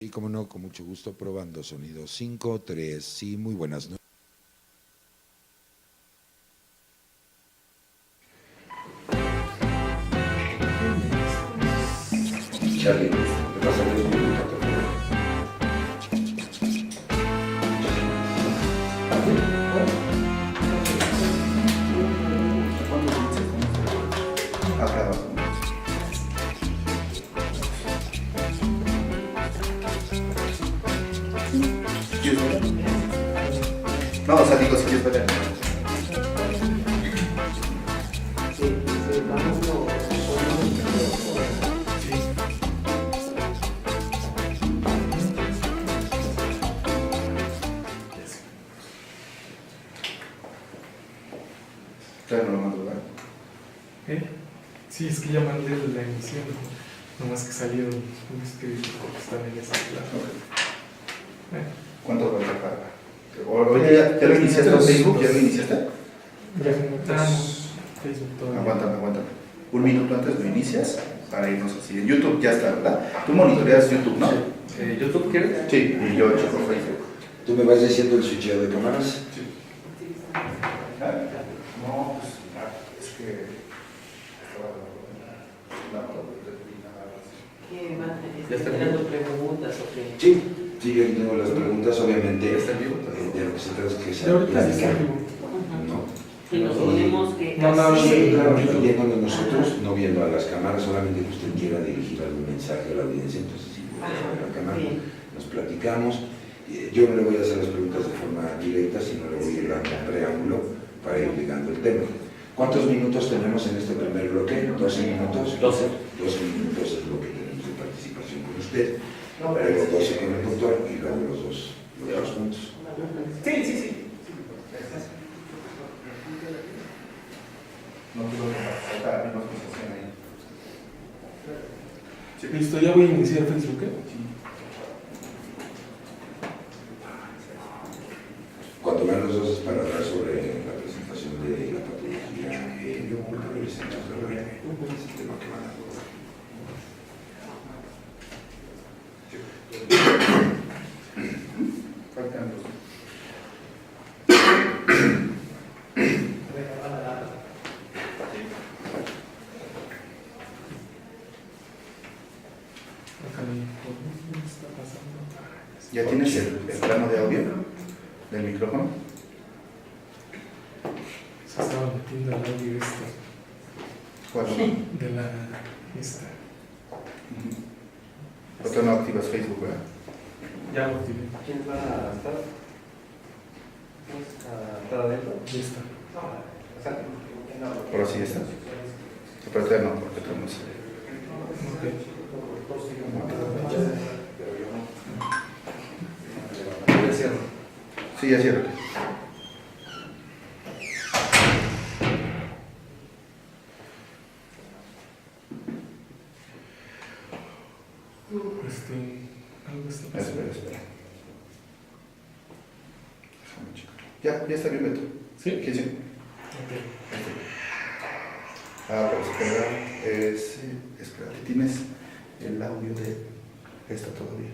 Y como no, con mucho gusto, probando sonido 5, 3, sí, muy buenas noches. Charlie, ¿me vas a leer un minuto, por favor? No, o sea, digo, si quieres ver. Claro, no lo mando, ¿verdad? Sí, es que ya mandé la emisión, nomás que salieron unos que están en esa clase. ¿Cuánto va a tardar? Ahorita ya lo iniciaste en Facebook, ¿ya lo iniciaste? Ya juntamos Facebook todavía. Aguántame. Un minuto antes lo inicias para irnos así. En YouTube ya está, ¿verdad? Tú monitoreas YouTube, ¿no? ¿YouTube quieres? Sí, y yo checo Facebook. ¿Tú me vas diciendo el switcheo de cámaras? Sí. No, pues es que... ¿Ya está mirando preguntas o qué? Sí, yo aquí tengo las preguntas, obviamente. ¿Está en vivo? De lo que se trata es que Y ahorita sí está vivo. ¿no? Y nos ponemos que Sí, claro, viéndonos nosotros, no viendo a las cámaras, solamente que usted quiera dirigir algún mensaje a la audiencia, entonces sí, a la cámara, nos platicamos. Yo no le voy a hacer las preguntas de forma directa, sino le voy a ir dando un preámbulo para ir ligando el tema. ¿Cuántos minutos tenemos en este primer bloque? ¿12 minutos? 12. 12 minutos es lo que tenemos de participación con usted. Luego 12 con el doctor y luego los dos puntos. Sí. No quiero faltar la misma conversación ahí. Listo, ya voy a iniciar Facebook. Cuando vean los dos es para hablar sobre la presentación de la patología múltiple esclerosis, es el tema que van a abordar. Faltan dos. ¿Qué está pasando? ¿Ya tienes el plano de audio del micrófono? Se estaba metiendo el audio ¿Cuál? de la esta. Porque no activas Facebook, ¿verdad? Ya lo activé. ¿Quién va a estar? ¿Está adentro? Ya está. Ahora sí está. Pero todavía no, porque tenemos... Ya cierro. Sí, ya cierro. Algo está pasando. Espera. Déjame checar. Ya está bien, Beto. ¿Sí? ¿Quién sí? Ok. Pero espera, ¿tienes el audio de esta todavía?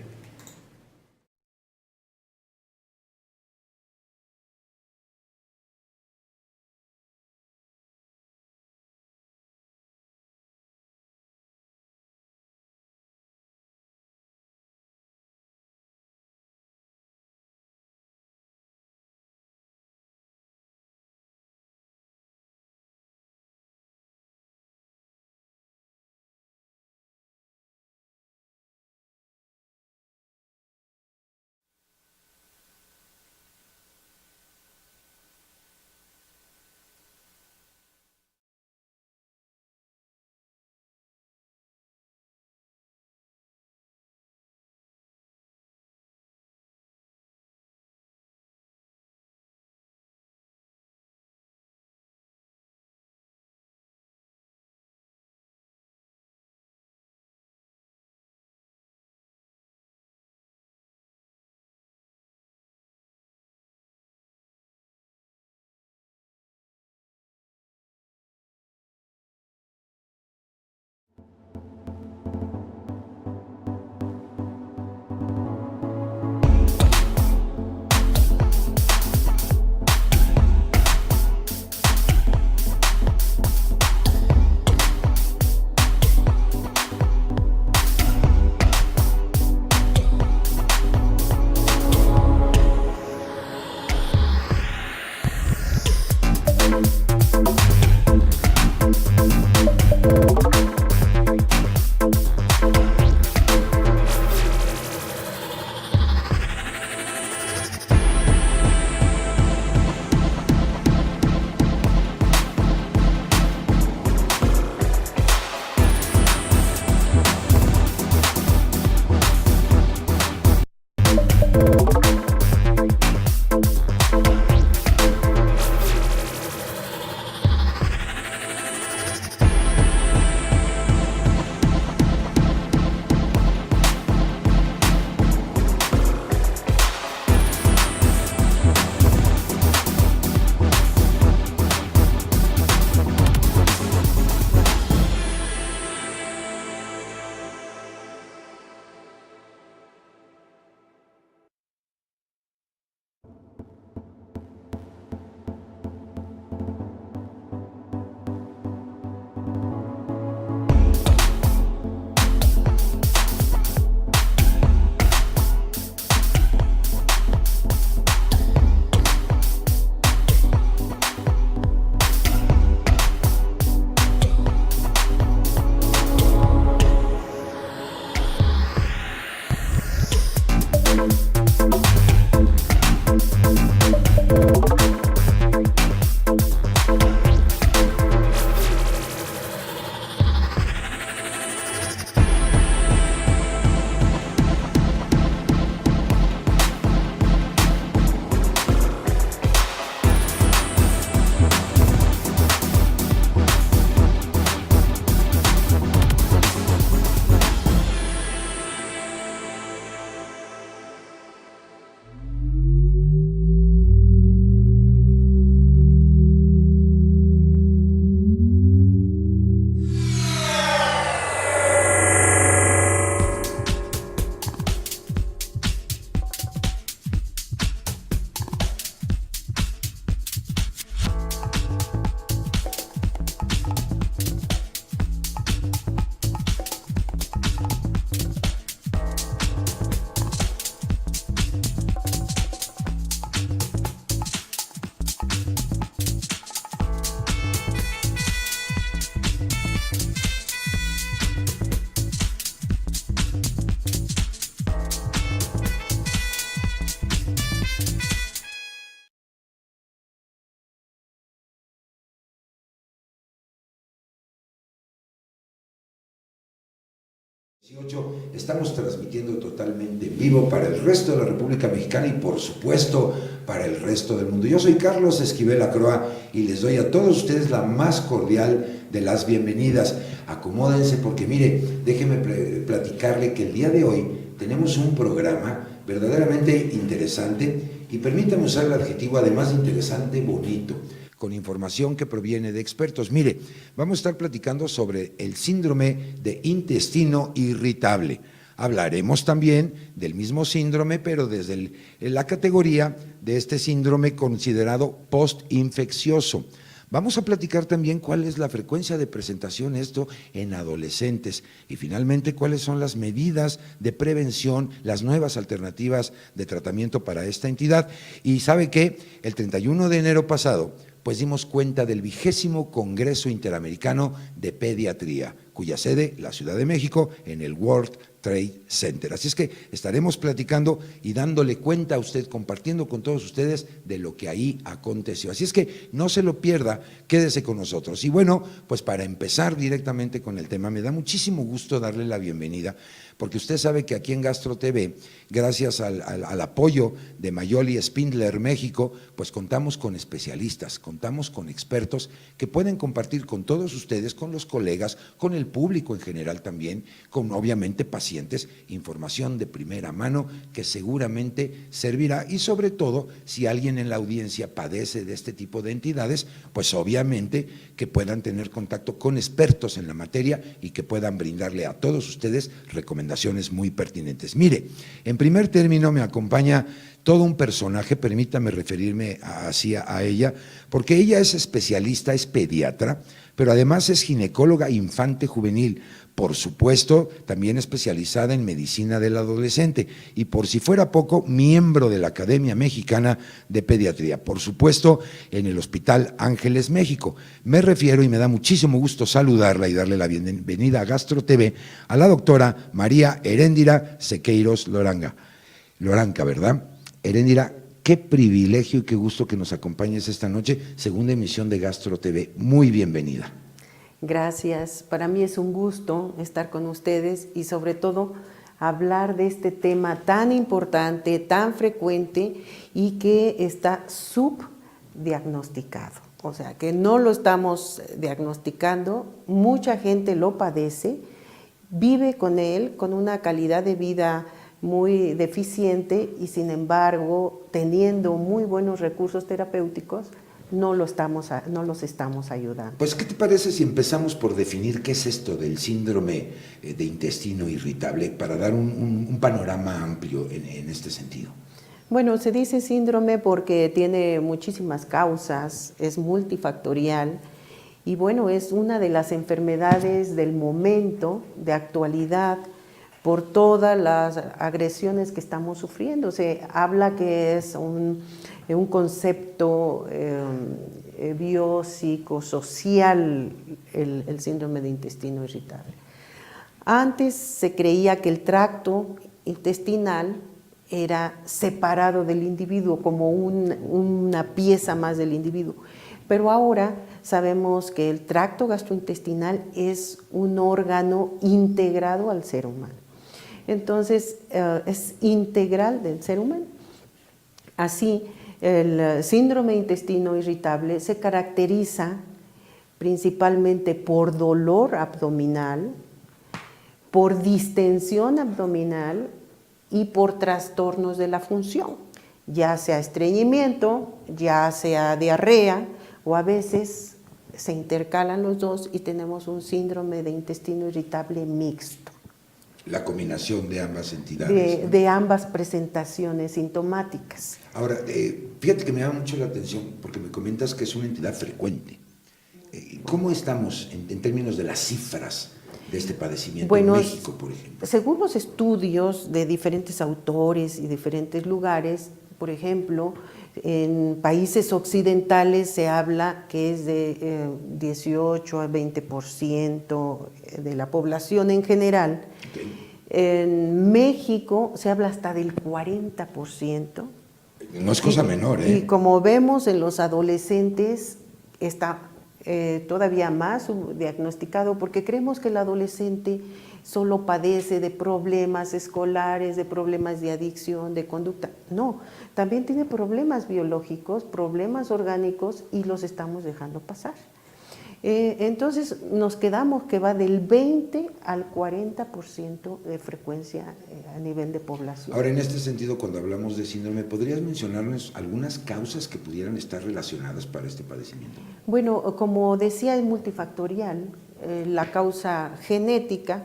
Estamos transmitiendo totalmente en vivo para el resto de la República Mexicana y por supuesto para el resto del mundo. Yo soy Carlos Esquivel Acroa y les doy a todos ustedes la más cordial de las bienvenidas. Acomódense porque mire, déjenme platicarle que el día de hoy tenemos un programa verdaderamente interesante y permítame usar el adjetivo además de interesante, bonito, con información que proviene de expertos. Mire, vamos a estar platicando sobre el síndrome de intestino irritable. Hablaremos también del mismo síndrome, pero desde la categoría de este síndrome considerado postinfeccioso. Vamos a platicar también cuál es la frecuencia de presentación esto en adolescentes y finalmente cuáles son las medidas de prevención, las nuevas alternativas de tratamiento para esta entidad. Y ¿sabe qué? El 31 de enero pasado pues dimos cuenta del 20º Congreso Interamericano de Pediatría, cuya sede, la Ciudad de México, en el World Trade Center. Así es que estaremos platicando y dándole cuenta a usted, compartiendo con todos ustedes de lo que ahí aconteció. Así es que no se lo pierda, quédese con nosotros. Y bueno, pues para empezar directamente con el tema, me da muchísimo gusto darle la bienvenida, porque usted sabe que aquí en Gastro TV, gracias al apoyo de Mayoli Spindler México, pues contamos con especialistas, contamos con expertos que pueden compartir con todos ustedes, con los colegas, con el público en general también, con obviamente pacientes, información de primera mano que seguramente servirá y sobre todo si alguien en la audiencia padece de este tipo de entidades, pues obviamente que puedan tener contacto con expertos en la materia y que puedan brindarle a todos ustedes recomendaciones muy pertinentes. Mire, en primer término me acompaña todo un personaje, permítame referirme así a ella, porque ella es especialista, es pediatra, pero además es ginecóloga infante juvenil, por supuesto, también especializada en medicina del adolescente y por si fuera poco, miembro de la Academia Mexicana de Pediatría, por supuesto, en el Hospital Ángeles México. Me refiero y me da muchísimo gusto saludarla y darle la bienvenida a Gastro TV a la doctora María Heréndira Sequeiros Loranca, ¿verdad? Heréndira, qué privilegio y qué gusto que nos acompañes esta noche, segunda emisión de Gastro TV. Muy bienvenida. Gracias, para mí es un gusto estar con ustedes y sobre todo hablar de este tema tan importante, tan frecuente y que está subdiagnosticado. O sea, que no lo estamos diagnosticando, mucha gente lo padece, vive con él, con una calidad de vida muy deficiente y sin embargo, teniendo muy buenos recursos terapéuticos, no los estamos ayudando. Pues, ¿qué te parece si empezamos por definir qué es esto del síndrome de intestino irritable para dar un panorama amplio en este sentido? Bueno, se dice síndrome porque tiene muchísimas causas, es multifactorial y bueno, es una de las enfermedades del momento, de actualidad, por todas las agresiones que estamos sufriendo. Se habla que es un concepto biopsicosocial, el síndrome de intestino irritable. Antes se creía que el tracto intestinal era separado del individuo, como una pieza más del individuo. Pero ahora sabemos que el tracto gastrointestinal es un órgano integrado al ser humano. Entonces, es integral del ser humano. Así, el síndrome de intestino irritable se caracteriza principalmente por dolor abdominal, por distensión abdominal y por trastornos de la función, ya sea estreñimiento, ya sea diarrea, o a veces se intercalan los dos y tenemos un síndrome de intestino irritable mixto. La combinación de ambas entidades. De ambas presentaciones sintomáticas. Ahora, fíjate que me llama mucho la atención porque me comentas que es una entidad frecuente. ¿Cómo estamos en términos de las cifras de este padecimiento en México, por ejemplo? Según los estudios de diferentes autores y diferentes lugares, por ejemplo, en países occidentales se habla que es de 18 a 20% de la población en general. Okay. En México se habla hasta del 40%. No es cosa menor, ¿eh? Y como vemos en los adolescentes está todavía más diagnosticado, porque creemos que el adolescente solo padece de problemas escolares, de problemas de adicción, de conducta. No, también tiene problemas biológicos, problemas orgánicos y los estamos dejando pasar. Entonces nos quedamos que va del 20 al 40% de frecuencia a nivel de población. Ahora, en este sentido, cuando hablamos de síndrome, ¿podrías mencionarnos algunas causas que pudieran estar relacionadas para este padecimiento? Bueno, como decía, es multifactorial. La causa genética,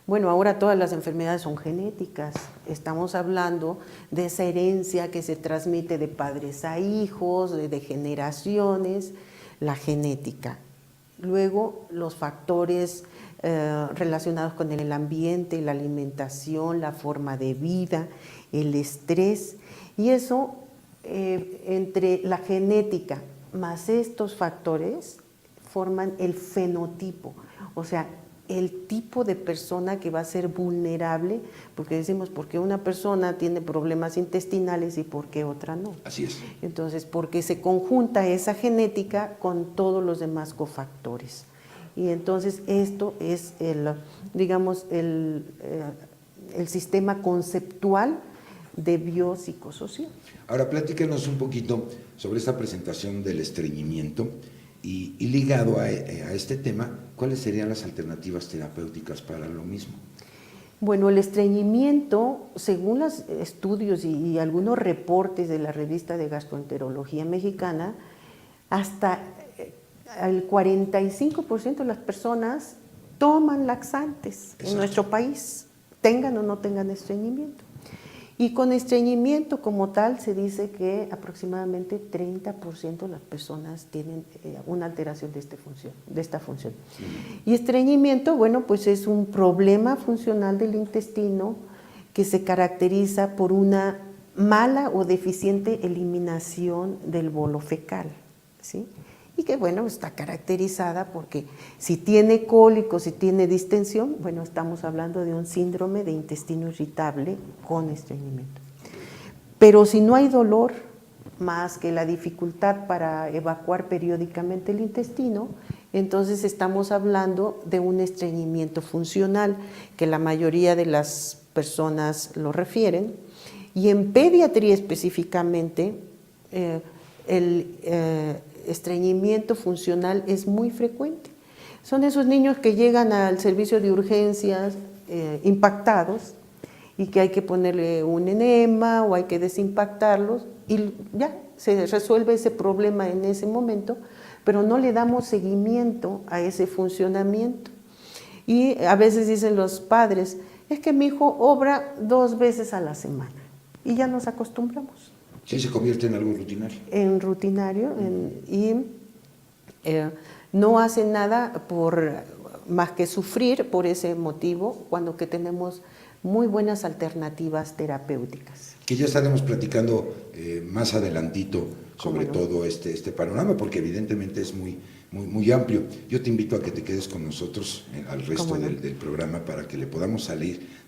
bueno, ahora todas las enfermedades son genéticas. Estamos hablando de esa herencia que se transmite de padres a hijos, de generaciones, la genética. Luego, los factores relacionados con el ambiente, la alimentación, la forma de vida, el estrés. Y eso, entre la genética más estos factores, forman el fenotipo. O sea, el tipo de persona que va a ser vulnerable, porque decimos, ¿por qué una persona tiene problemas intestinales y por qué otra no? Así es. Entonces, porque se conjunta esa genética con todos los demás cofactores. Y entonces esto es digamos, el sistema conceptual de biopsicosocial. Ahora, platícanos un poquito sobre esta presentación del estreñimiento y ligado a este tema, ¿cuáles serían las alternativas terapéuticas para lo mismo? Bueno, el estreñimiento, según los estudios y algunos reportes de la revista de gastroenterología mexicana, hasta el 45% de las personas toman laxantes. Exacto. En nuestro país, tengan o no tengan estreñimiento. Y con estreñimiento como tal se dice que aproximadamente 30% de las personas tienen una alteración de esta función. Y estreñimiento, bueno, pues es un problema funcional del intestino que se caracteriza por una mala o deficiente eliminación del bolo fecal, ¿sí? Y que, bueno, está caracterizada porque si tiene cólico, si tiene distensión, bueno, estamos hablando de un síndrome de intestino irritable con estreñimiento. Pero si no hay dolor, más que la dificultad para evacuar periódicamente el intestino, entonces estamos hablando de un estreñimiento funcional, que la mayoría de las personas lo refieren, y en pediatría específicamente, estreñimiento funcional es muy frecuente. Son esos niños que llegan al servicio de urgencias impactados y que hay que ponerle un enema o hay que desimpactarlos y ya se resuelve ese problema en ese momento, pero no le damos seguimiento a ese funcionamiento. Y a veces dicen los padres, es que mi hijo obra 2 veces a la semana y ya nos acostumbramos. Sí, se convierte en algo rutinario. En rutinario y no hace nada más que sufrir por ese motivo cuando que tenemos muy buenas alternativas terapéuticas. Que ya estaremos platicando más adelantito sobre todo este panorama, porque evidentemente es muy, muy amplio. Yo te invito a que te quedes con nosotros al resto ¿Cómo no? del programa para que le podamos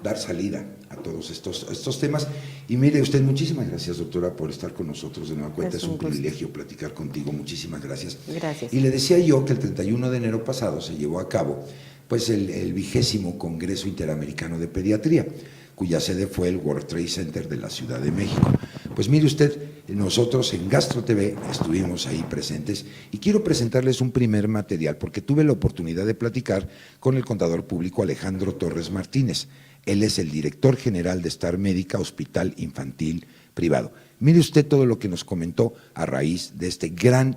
dar salida a todos estos temas. Y mire usted, muchísimas gracias, doctora, por estar con nosotros de nueva cuenta. Es un gusto. privilegio platicar contigo. Muchísimas gracias. Gracias. Y le decía yo que el 31 de enero pasado se llevó a cabo pues el 20º Congreso Interamericano de Pediatría, cuya sede fue el World Trade Center de la Ciudad de México. Pues mire usted, nosotros en Gastro TV estuvimos ahí presentes y quiero presentarles un primer material porque tuve la oportunidad de platicar con el contador público Alejandro Torres Martínez. Él es el director general de Star Médica Hospital Infantil Privado. Mire usted todo lo que nos comentó a raíz de este gran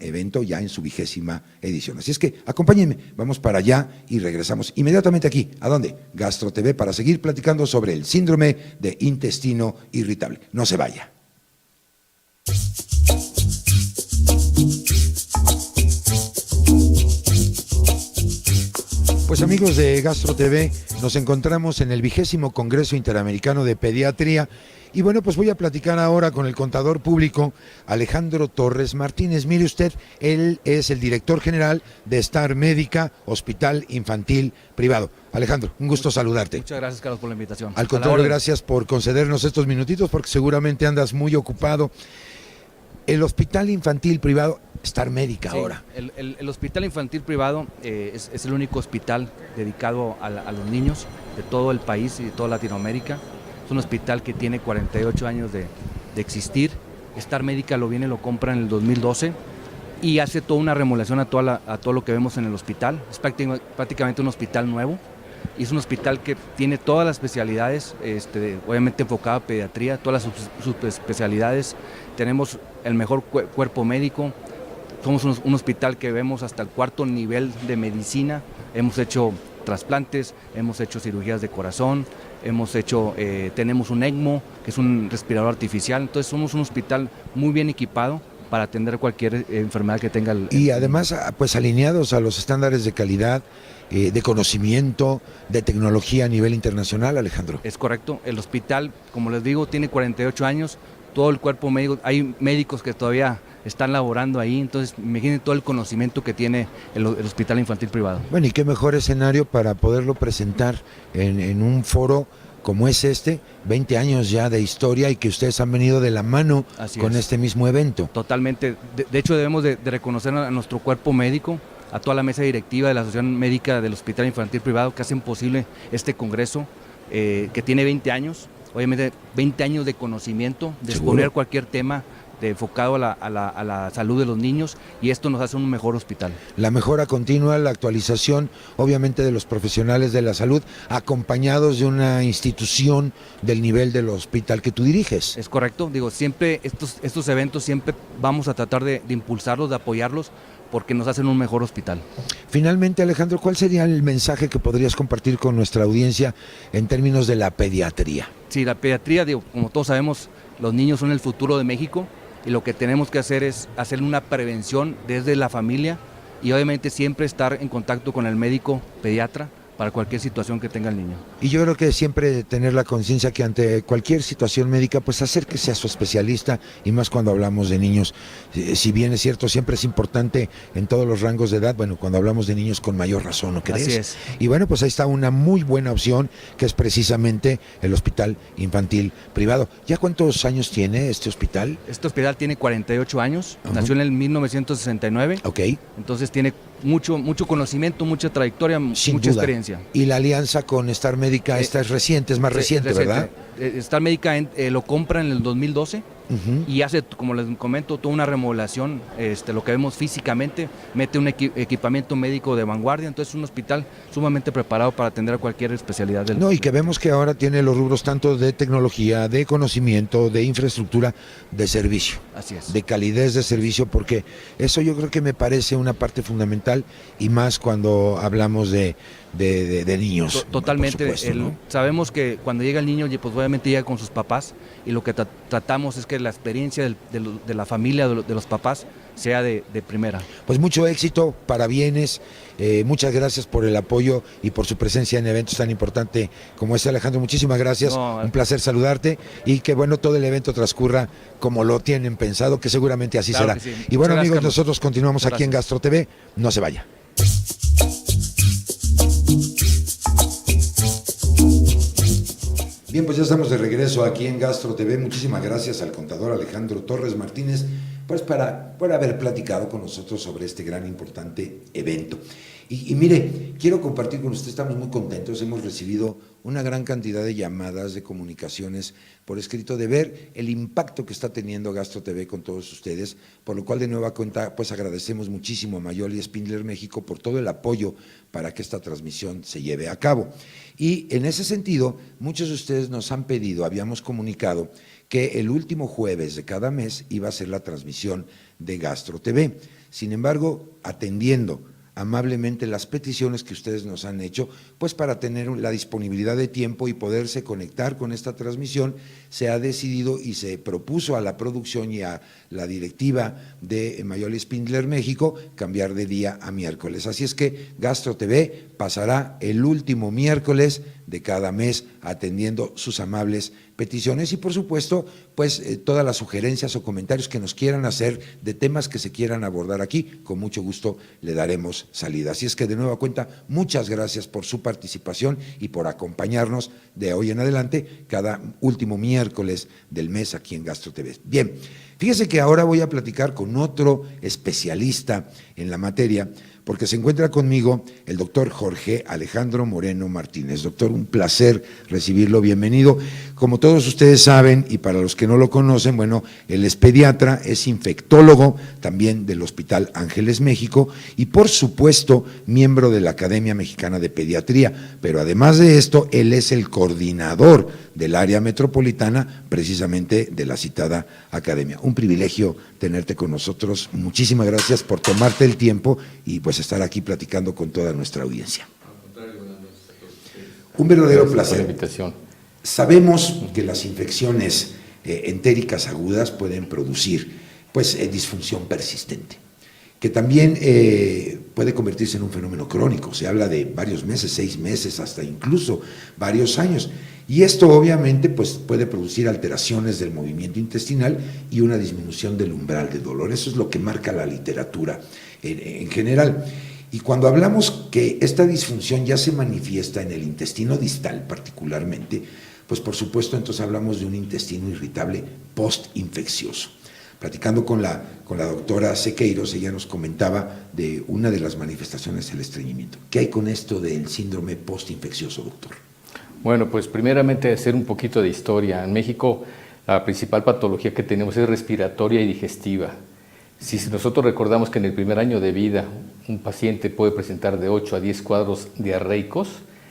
evento ya en su 20ª edición. Así es que acompáñenme, vamos para allá y regresamos inmediatamente aquí. ¿A dónde? Gastro TV, para seguir platicando sobre el síndrome de intestino irritable. No se vaya. Pues amigos de Gastro TV, nos encontramos en el 20º Congreso Interamericano de Pediatría. Y bueno, pues voy a platicar ahora con el contador público Alejandro Torres Martínez. Mire usted, él es el director general de Star Médica Hospital Infantil Privado. Alejandro, un gusto saludarte. Muchas gracias, Carlos, por la invitación. Al contrario, gracias por concedernos estos minutitos porque seguramente andas muy ocupado. El Hospital Infantil Privado, Star Médica Sí, ahora. El Hospital Infantil Privado es el único hospital dedicado a los niños de todo el país y de toda Latinoamérica. Es un hospital que tiene 48 años de existir. Star Médica lo compra en el 2012 y hace toda una remodelación a todo lo que vemos en el hospital. Es prácticamente un hospital nuevo y es un hospital que tiene todas las especialidades, obviamente enfocado a pediatría, todas las subespecialidades. Tenemos el mejor cuerpo médico. Somos un hospital que vemos hasta el 4º nivel de medicina. Hemos hecho trasplantes, hemos hecho cirugías de corazón, tenemos un ECMO, que es un respirador artificial. Entonces somos un hospital muy bien equipado para atender cualquier enfermedad que tenga Y además, pues alineados a los estándares de calidad, de conocimiento, de tecnología a nivel internacional, Alejandro. Es correcto. El hospital, como les digo, tiene 48 años. Todo el cuerpo médico, hay médicos que todavía están laborando ahí, entonces imaginen todo el conocimiento que tiene el Hospital Infantil Privado. Bueno, y qué mejor escenario para poderlo presentar en un foro como es 20 años ya de historia y que ustedes han venido de la mano con este mismo evento. Totalmente. De hecho, debemos de reconocer a nuestro cuerpo médico, a toda la mesa directiva de la Asociación Médica del Hospital Infantil Privado que hacen posible este congreso que tiene 20 años. Obviamente 20 años de conocimiento, de exponer cualquier tema enfocado a la salud de los niños, y esto nos hace un mejor hospital. La mejora continua, la actualización obviamente de los profesionales de la salud, acompañados de una institución del nivel del hospital que tú diriges. Es correcto, digo, siempre estos eventos siempre vamos a tratar de impulsarlos, de apoyarlos, porque nos hacen un mejor hospital. Finalmente, Alejandro, ¿cuál sería el mensaje que podrías compartir con nuestra audiencia en términos de la pediatría? Sí, la pediatría, digo, como todos sabemos, los niños son el futuro de México y lo que tenemos que hacer es hacer una prevención desde la familia y obviamente siempre estar en contacto con el médico pediatra para cualquier situación que tenga el niño. Y yo creo que siempre tener la conciencia que ante cualquier situación médica, pues acérquese a su especialista, y más cuando hablamos de niños. Si bien es cierto, siempre es importante en todos los rangos de edad, bueno, cuando hablamos de niños con mayor razón, ¿no crees? Así es. Y bueno, pues ahí está una muy buena opción, que es precisamente el Hospital Infantil Privado. ¿Ya cuántos años tiene este hospital? Este hospital tiene 48 años, nació en el 1969. Ok. Entonces tiene mucho conocimiento, mucha trayectoria, mucha experiencia. Y la alianza con Star Médica, esta es reciente, es más reciente, ¿verdad? Star Médica lo compra en el 2012 y hace, como les comento, toda una remodelación, lo que vemos físicamente, mete un equipamiento médico de vanguardia, entonces es un hospital sumamente preparado para atender a cualquier especialidad del... No, y que vemos que ahora tiene los rubros tanto de tecnología, de conocimiento, de infraestructura, de servicio. Así es. De calidez de servicio, porque eso yo creo que me parece una parte fundamental, y más cuando hablamos de de niños. Totalmente. por supuesto, ¿no? Sabemos que cuando llega el niño, pues obviamente llega con sus papás, y lo que tratamos es que la experiencia de la familia, de los papás, sea de primera. Pues mucho éxito, parabienes, muchas gracias por el apoyo y por su presencia en eventos tan importante como este, Alejandro. Muchísimas gracias, un placer saludarte y que bueno, todo el evento transcurra como lo tienen pensado, que seguramente así Claro será. que sí. Y bueno, Muchas amigos, gracias, nosotros continuamos aquí en Gastro TV, no se vaya. Bien, pues ya estamos de regreso aquí en Gastro TV. Muchísimas gracias al contador Alejandro Torres Martínez, pues por haber platicado con nosotros sobre este gran importante evento. Y mire, quiero compartir con usted, estamos muy contentos, hemos recibido una gran cantidad de llamadas, de comunicaciones por escrito, de ver el impacto que está teniendo Gastro TV con todos ustedes, por lo cual de nueva cuenta pues agradecemos muchísimo a Mayoli Spindler México por todo el apoyo para que esta transmisión se lleve a cabo. Y en ese sentido, muchos de ustedes nos han pedido, habíamos comunicado que el último jueves de cada mes iba a ser la transmisión de Gastro TV. Sin embargo, atendiendo amablemente las peticiones que ustedes nos han hecho, pues para tener la disponibilidad de tiempo y poderse conectar con esta transmisión, se ha decidido y se propuso a la producción y a la directiva de Mayoli Spindler México cambiar de día a miércoles. Así es que Gastro TV pasará el último miércoles de cada mes atendiendo sus amables peticiones y por supuesto pues todas las sugerencias o comentarios que nos quieran hacer de temas que se quieran abordar aquí, con mucho gusto le daremos salida. Así es que de nueva cuenta, muchas gracias por su participación y por acompañarnos de hoy en adelante cada último miércoles del mes aquí en Gastro TV. Bien, fíjese que ahora voy a platicar con otro especialista en la materia, porque se encuentra conmigo el doctor Jorge Alejandro Moreno Martínez. Doctor, un placer recibirlo, bienvenido. Como todos ustedes saben, y para los que no lo conocen, bueno, él es pediatra, es infectólogo también del Hospital Ángeles México y por supuesto miembro de la Academia Mexicana de Pediatría, pero además de esto, él es el coordinador del área metropolitana precisamente de la citada academia. Un privilegio tenerte con nosotros, muchísimas gracias por tomarte el tiempo y pues estar aquí platicando con toda nuestra audiencia. Un verdadero placer. Por la invitación. Sabemos que las infecciones entéricas agudas pueden producir pues disfunción persistente, que también puede convertirse en un fenómeno crónico. Se habla de varios meses, 6 meses, hasta incluso varios años. Y esto obviamente pues, puede producir alteraciones del movimiento intestinal y una disminución del umbral de dolor. Eso es lo que marca la literatura en general. Y cuando hablamos que esta disfunción ya se manifiesta en el intestino distal particularmente, pues por supuesto entonces hablamos de un intestino irritable postinfeccioso. Platicando con la doctora Sequeiros, ella nos comentaba de una de las manifestaciones del estreñimiento. ¿Qué hay con esto del síndrome postinfeccioso, doctor? Bueno, pues primeramente hacer un poquito de historia. En México la principal patología que tenemos es respiratoria y digestiva. Si nosotros recordamos que en el primer año de vida un paciente puede presentar de 8 a 10 cuadros diarreicos,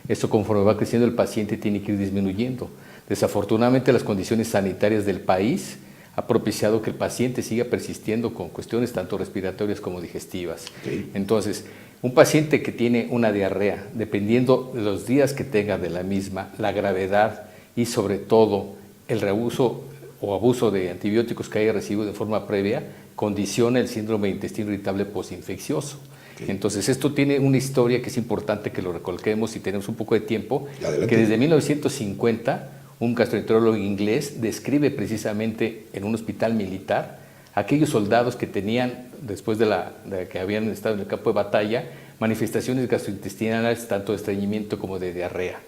esto conforme va creciendo el paciente tiene que ir disminuyendo. Desafortunadamente las condiciones sanitarias del país ha propiciado que el paciente siga persistiendo con cuestiones tanto respiratorias como digestivas. Okay. Entonces, un paciente que tiene una diarrea, dependiendo de los días que tenga de la misma, la gravedad y sobre todo el reuso o abuso de antibióticos que haya recibido de forma previa, condiciona el síndrome de intestino irritable postinfeccioso. Okay. Entonces, esto tiene una historia que es importante que lo recalquemos si tenemos un poco de tiempo, que desde 1950 un gastroenterólogo inglés describe precisamente en un hospital militar aquellos soldados que tenían, después de que habían estado en el campo de batalla, manifestaciones gastrointestinales tanto de estreñimiento como de diarrea.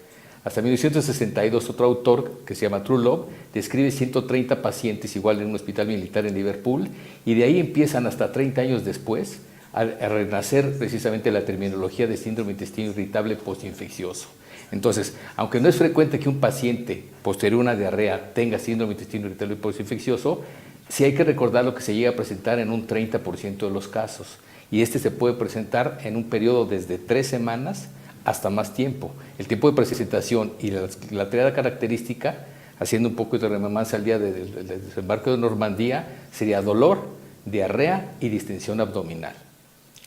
Hasta 1962 otro autor que se llama Truelove describe 130 pacientes igual en un hospital militar en Liverpool y de ahí empiezan hasta 30 años después a renacer precisamente la terminología de síndrome intestino irritable postinfeccioso. Entonces, aunque no es frecuente que un paciente posterior a una diarrea tenga síndrome intestino irritable postinfeccioso, sí hay que recordar lo que se llega a presentar en un 30% de los casos y este se puede presentar en un periodo desde 3 semanas hasta más tiempo. El tiempo de presentación y la triada característica, haciendo un poco de rememoranza al día del desembarco de Normandía, sería dolor, diarrea y distensión abdominal.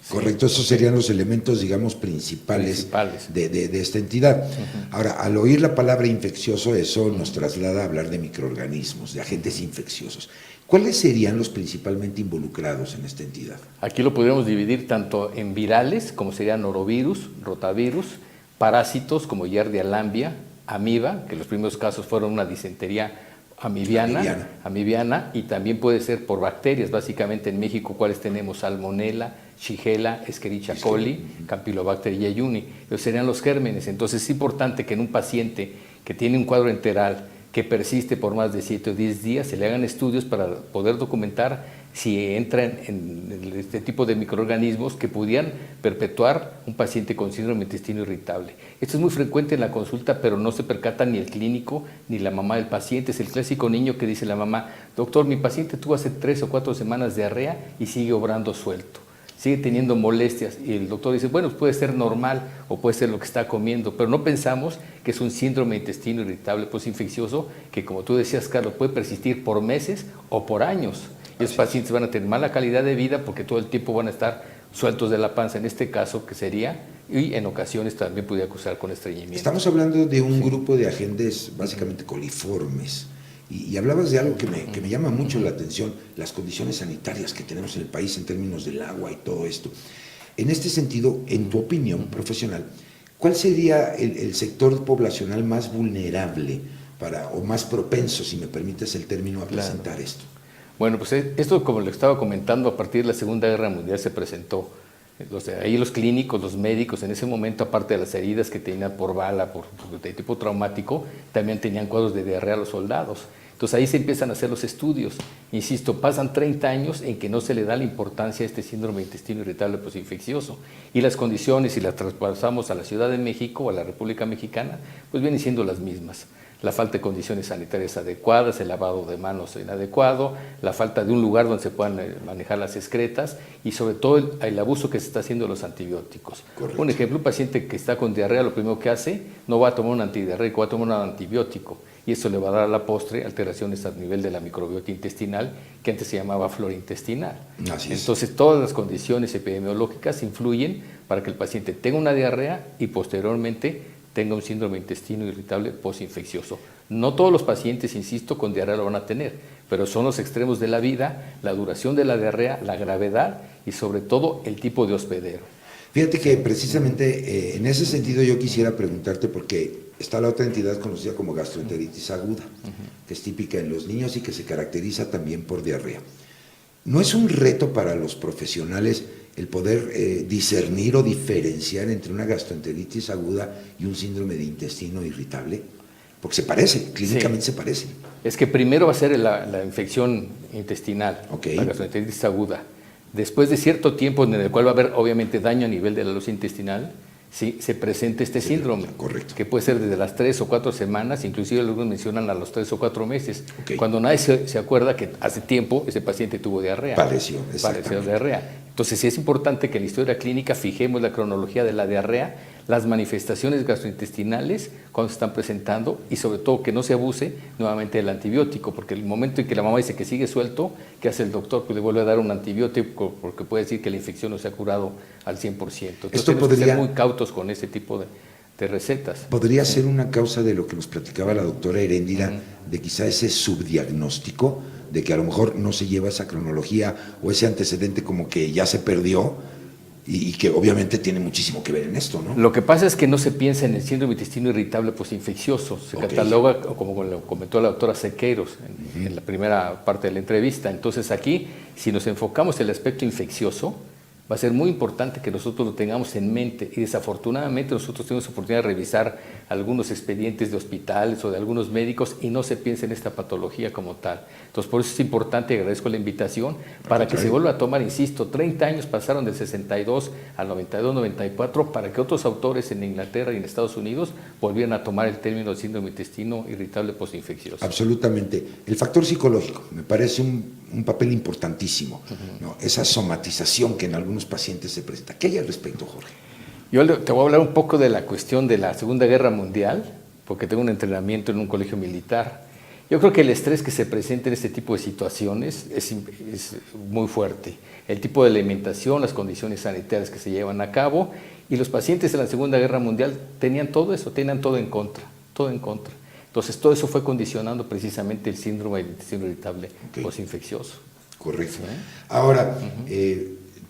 Correcto, esos serían los elementos, digamos, principales. De esta entidad. Ahora, al oír la palabra infeccioso, eso nos traslada a hablar de microorganismos, de agentes infecciosos. ¿Cuáles serían los principalmente involucrados en esta entidad? Aquí lo podríamos dividir tanto en virales, como serían norovirus, rotavirus, parásitos como Yerdia lambia, amiba, que los primeros casos fueron una disentería amibiana, y también puede ser por bacterias. Básicamente en México, ¿cuáles tenemos? Salmonella, Shigella, Escherichia coli, Campylobacter jejuni. Esos serían los gérmenes. Entonces es importante que en un paciente que tiene un cuadro enteral que persiste por más de 7 o 10 días, se le hagan estudios para poder documentar si entran en este tipo de microorganismos que pudieran perpetuar un paciente con síndrome de intestino irritable. Esto es muy frecuente en la consulta, pero no se percata ni el clínico ni la mamá del paciente. Es el clásico niño que dice la mamá: doctor, mi paciente tuvo hace 3 o 4 semanas diarrea y sigue obrando suelto, sigue teniendo molestias, y el doctor dice, bueno, puede ser normal o puede ser lo que está comiendo, pero no pensamos que es un síndrome de intestino irritable postinfeccioso que, como tú decías, Carlos, puede persistir por meses o por años. Y los pacientes van a tener mala calidad de vida porque todo el tiempo van a estar sueltos de la panza, en este caso, que sería, y en ocasiones también pudiera acusar con estreñimiento. Estamos hablando de un grupo de agentes básicamente coliformes. Y hablabas de algo que me llama mucho la atención, las condiciones sanitarias que tenemos en el país en términos del agua y todo esto. En este sentido, en tu opinión profesional, ¿cuál sería el sector poblacional más vulnerable o más propenso, si me permites el término, a presentar esto? Bueno, pues esto, como le estaba comentando, a partir de la Segunda Guerra Mundial se presentó. Ahí los clínicos, los médicos, en ese momento, aparte de las heridas que tenían por bala, de tipo traumático, también tenían cuadros de diarrea a los soldados. Entonces ahí se empiezan a hacer los estudios. Insisto, pasan 30 años en que no se le da la importancia a este síndrome de intestino irritable postinfeccioso. Y las condiciones, si las traspasamos a la Ciudad de México o a la República Mexicana, pues vienen siendo las mismas. La falta de condiciones sanitarias adecuadas, el lavado de manos inadecuado, la falta de un lugar donde se puedan manejar las excretas y sobre todo el abuso que se está haciendo de los antibióticos. Correcto. Un ejemplo, un paciente que está con diarrea, lo primero que hace, no va a tomar un antidiarreico, va a tomar un antibiótico, y eso le va a dar a la postre alteraciones a nivel de la microbiota intestinal, que antes se llamaba flora intestinal. Así es. Entonces todas las condiciones epidemiológicas influyen para que el paciente tenga una diarrea y posteriormente tenga un síndrome de intestino irritable postinfeccioso. No todos los pacientes, insisto, con diarrea lo van a tener, pero son los extremos de la vida, la duración de la diarrea, la gravedad y sobre todo el tipo de hospedero. Fíjate que precisamente en ese sentido yo quisiera preguntarte, porque está la otra entidad conocida como gastroenteritis aguda, que es típica en los niños y que se caracteriza también por diarrea. ¿No es un reto para los profesionales el poder discernir o diferenciar entre una gastroenteritis aguda y un síndrome de intestino irritable? Porque se parece, clínicamente se parece. Es que primero va a ser la infección intestinal, la gastroenteritis aguda. Después de cierto tiempo en el cual va a haber obviamente daño a nivel de la luz intestinal, sí, se presenta este síndrome, correcto, que puede ser desde las 3 o 4 semanas, inclusive algunos mencionan a los 3 o 4 meses, okay, cuando nadie se acuerda que hace tiempo ese paciente tuvo diarrea. Padeció diarrea. Entonces sí es importante que en la historia clínica fijemos la cronología de la diarrea, las manifestaciones gastrointestinales cuando se están presentando y sobre todo que no se abuse nuevamente del antibiótico, porque el momento en que la mamá dice que sigue suelto, ¿qué hace el doctor? Pues le vuelve a dar un antibiótico porque puede decir que la infección no se ha curado al 100%. Entonces tenemos que ser muy cautos con ese tipo de recetas. ¿Podría ser una causa de lo que nos platicaba la doctora Heréndira, de quizá ese subdiagnóstico, de que a lo mejor no se lleva esa cronología o ese antecedente como que ya se perdió y que obviamente tiene muchísimo que ver en esto, ¿no? Lo que pasa es que no se piensa en el síndrome de intestino irritable postinfeccioso, se cataloga, como lo comentó la doctora Sequeiros en la primera parte de la entrevista. Entonces aquí, si nos enfocamos en el aspecto infeccioso, va a ser muy importante que nosotros lo tengamos en mente y desafortunadamente nosotros tenemos oportunidad de revisar algunos expedientes de hospitales o de algunos médicos y no se piensa en esta patología como tal. Entonces por eso es importante, y agradezco la invitación, para que se vuelva a tomar, insisto, 30 años pasaron del 62 al 92, 94, para que otros autores en Inglaterra y en Estados Unidos volvieran a tomar el término de síndrome de intestino irritable postinfeccioso. Absolutamente. El factor psicológico me parece un papel importantísimo, ¿no? Esa somatización que en algunos pacientes se presenta. ¿Qué hay al respecto, Jorge? Yo te voy a hablar un poco de la cuestión de la Segunda Guerra Mundial, porque tengo un entrenamiento en un colegio militar, Yo creo que el estrés que se presenta en este tipo de situaciones es muy fuerte. El tipo de alimentación, las condiciones sanitarias que se llevan a cabo, y los pacientes en la Segunda Guerra Mundial tenían todo eso, tenían todo en contra, todo en contra. Entonces todo eso fue condicionando precisamente el síndrome del intestino irritable posinfeccioso. Correcto. Ahora,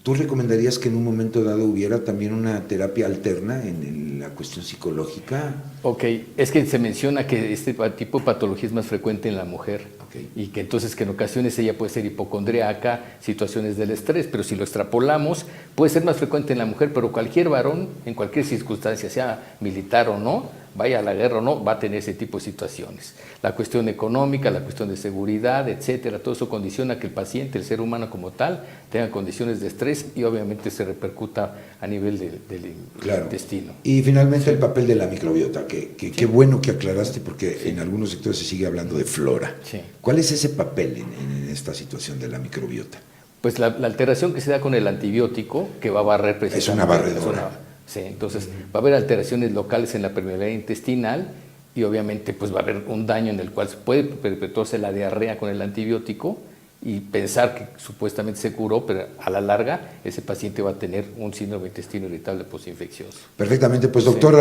¿tú recomendarías que en un momento dado hubiera también una terapia alterna en la cuestión psicológica? Ok, es que se menciona que este tipo de patología es más frecuente en la mujer, y que entonces que en ocasiones ella puede ser hipocondriaca, situaciones del estrés, pero si lo extrapolamos puede ser más frecuente en la mujer, pero cualquier varón en cualquier circunstancia, sea militar o no, vaya a la guerra o no, va a tener ese tipo de situaciones. La cuestión económica, la cuestión de seguridad, etcétera, todo eso condiciona que el paciente, el ser humano como tal, tenga condiciones de estrés y obviamente se repercuta a nivel del intestino. Y finalmente el papel de la microbiota, que qué bueno que aclaraste, porque en algunos sectores se sigue hablando de flora. Sí. ¿Cuál es ese papel en esta situación de la microbiota? Pues la alteración que se da con el antibiótico, que va a barrer precisamente. Es una barredora. Sí, entonces va a haber alteraciones locales en la permeabilidad intestinal y obviamente pues va a haber un daño en el cual se puede perpetuarse la diarrea con el antibiótico y pensar que supuestamente se curó, pero a la larga ese paciente va a tener un síndrome de intestino irritable postinfeccioso. Perfectamente, pues doctor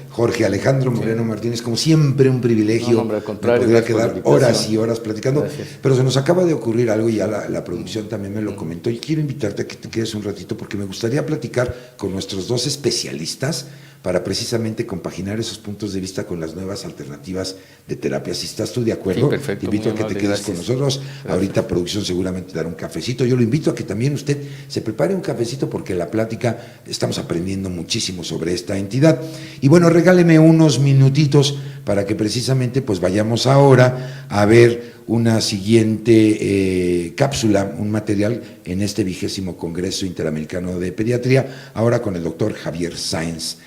Jorge Alejandro Moreno Martínez, como siempre un privilegio, hombre, al contrario, me podría gracias por la quedar horas invitación. y horas platicando, Gracias. pero se nos acaba de ocurrir algo y ya la producción también me lo comentó, y quiero invitarte a que te quedes un ratito porque me gustaría platicar con nuestros dos especialistas para precisamente compaginar esos puntos de vista con las nuevas alternativas de terapia. Si estás tú de acuerdo, Sí, perfecto, te invito a muy que te amable, quedes gracias. con nosotros. Gracias. Ahorita producción seguramente dará un cafecito. Yo lo invito a que también usted se prepare un cafecito porque la plática estamos aprendiendo muchísimo sobre esta entidad. Y bueno, regáleme unos minutitos para que precisamente pues vayamos ahora a ver una siguiente cápsula, un material en este 20º Congreso Interamericano de Pediatría, ahora con el doctor Javier Sáenz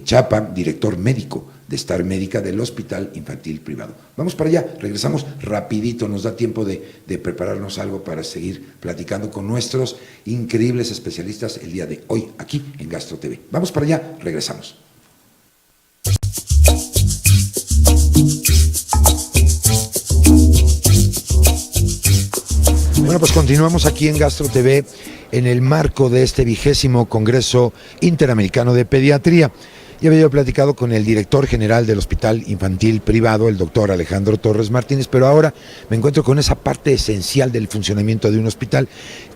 Chapa, director médico de Star Médica del Hospital Infantil Privado. Vamos para allá, regresamos rapidito, nos da tiempo de prepararnos algo para seguir platicando con nuestros increíbles especialistas el día de hoy aquí en Gastro TV. Vamos para allá, regresamos. Bueno, pues continuamos aquí en Gastro TV en el marco de este 20º Congreso Interamericano de Pediatría. Ya había yo platicado con el director general del Hospital Infantil Privado, el doctor Alejandro Torres Martínez, pero ahora me encuentro con esa parte esencial del funcionamiento de un hospital,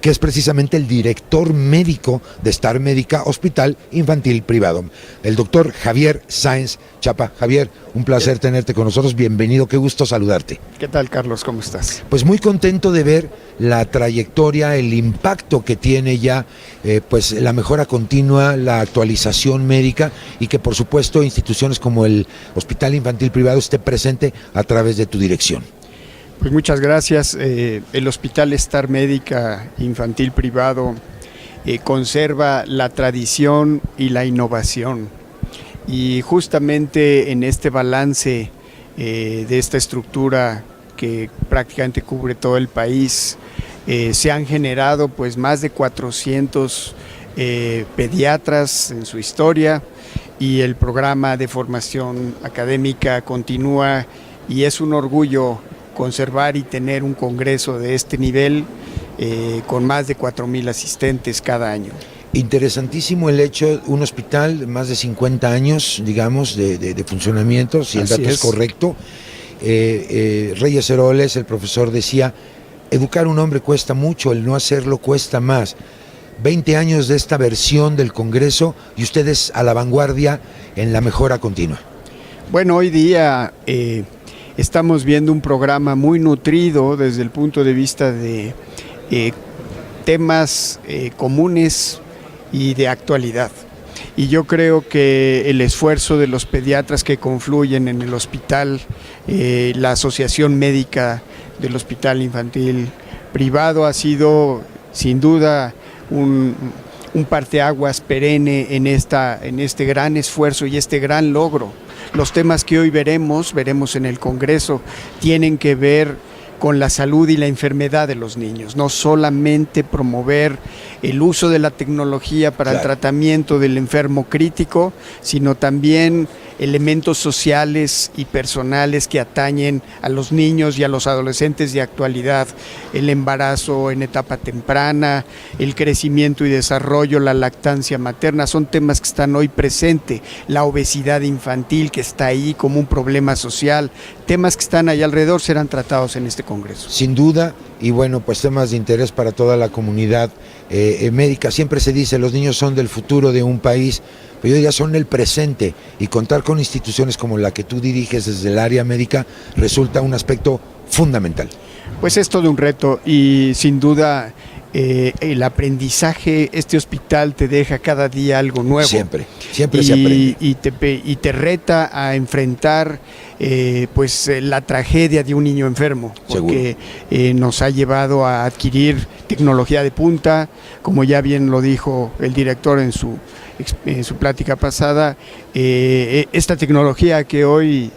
que es precisamente el director médico de Star Médica Hospital Infantil Privado, el doctor Javier Sáenz Chapa. Javier, un placer tenerte con nosotros, bienvenido, qué gusto saludarte. ¿Qué tal, Carlos? ¿Cómo estás? Pues muy contento de ver la trayectoria, el impacto que tiene ya pues la mejora continua, la actualización médica y que por supuesto instituciones como el Hospital Infantil Privado esté presente a través de tu dirección. Pues muchas gracias. El Hospital Star Médica Infantil Privado conserva la tradición y la innovación. Y justamente en este balance de esta estructura que prácticamente cubre todo el país, se han generado pues más de 400 pediatras en su historia y el programa de formación académica continúa y es un orgullo conservar y tener un congreso de este nivel con más de 4,000 asistentes cada año. Interesantísimo el hecho, un hospital, más de 50 años, digamos, de funcionamiento, si el Así dato es correcto. Reyes Heroles, el profesor, decía, educar a un hombre cuesta mucho, el no hacerlo cuesta más. 20 años de esta versión del Congreso y ustedes a la vanguardia en la mejora continua. Bueno, hoy día estamos viendo un programa muy nutrido desde el punto de vista de temas comunes y de actualidad. Y yo creo que el esfuerzo de los pediatras que confluyen en el hospital, la Asociación Médica del Hospital Infantil Privado ha sido sin duda un parteaguas perenne en este gran esfuerzo y este gran logro. Los temas que hoy veremos en el Congreso tienen que ver con la salud y la enfermedad de los niños, no solamente promover el uso de la tecnología para el tratamiento del enfermo crítico, sino también elementos sociales y personales que atañen a los niños y a los adolescentes de actualidad, el embarazo en etapa temprana, el crecimiento y desarrollo, la lactancia materna, son temas que están hoy presentes, la obesidad infantil que está ahí como un problema social, temas que están ahí alrededor serán tratados en este congreso. Sin duda, y bueno, pues temas de interés para toda la comunidad médica. Siempre se dice, los niños son del futuro de un país, pero hoy ya son el presente, y contar con instituciones como la que tú diriges desde el área médica resulta un aspecto fundamental. Pues es todo un reto y sin duda el aprendizaje, este hospital te deja cada día algo nuevo. Siempre se aprende. Y te reta a enfrentar la tragedia de un niño enfermo, porque nos ha llevado a adquirir tecnología de punta, como ya bien lo dijo el director en su plática pasada, esta tecnología que hoy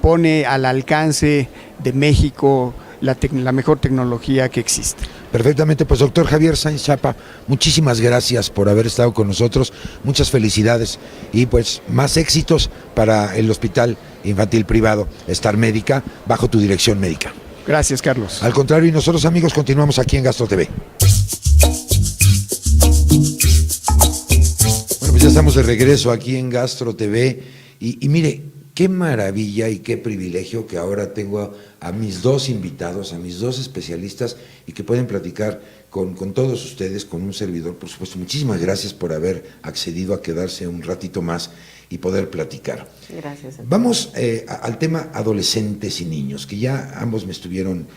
pone al alcance de México la mejor tecnología que existe. Perfectamente, pues doctor Javier Sáenz Chapa, muchísimas gracias por haber estado con nosotros, muchas felicidades y pues más éxitos para el Hospital Infantil Privado Star Médica bajo tu dirección médica. Gracias, Carlos. Al contrario, y nosotros, amigos, continuamos aquí en Gastro TV. Bueno, pues ya estamos de regreso aquí en Gastro TV y mire, qué maravilla y qué privilegio que ahora tengo a mis dos invitados, a mis dos especialistas y que pueden platicar con todos ustedes, con un servidor, por supuesto. Muchísimas gracias por haber accedido a quedarse un ratito más y poder platicar. Gracias. Vamos al tema adolescentes y niños, que ya ambos me estuvieron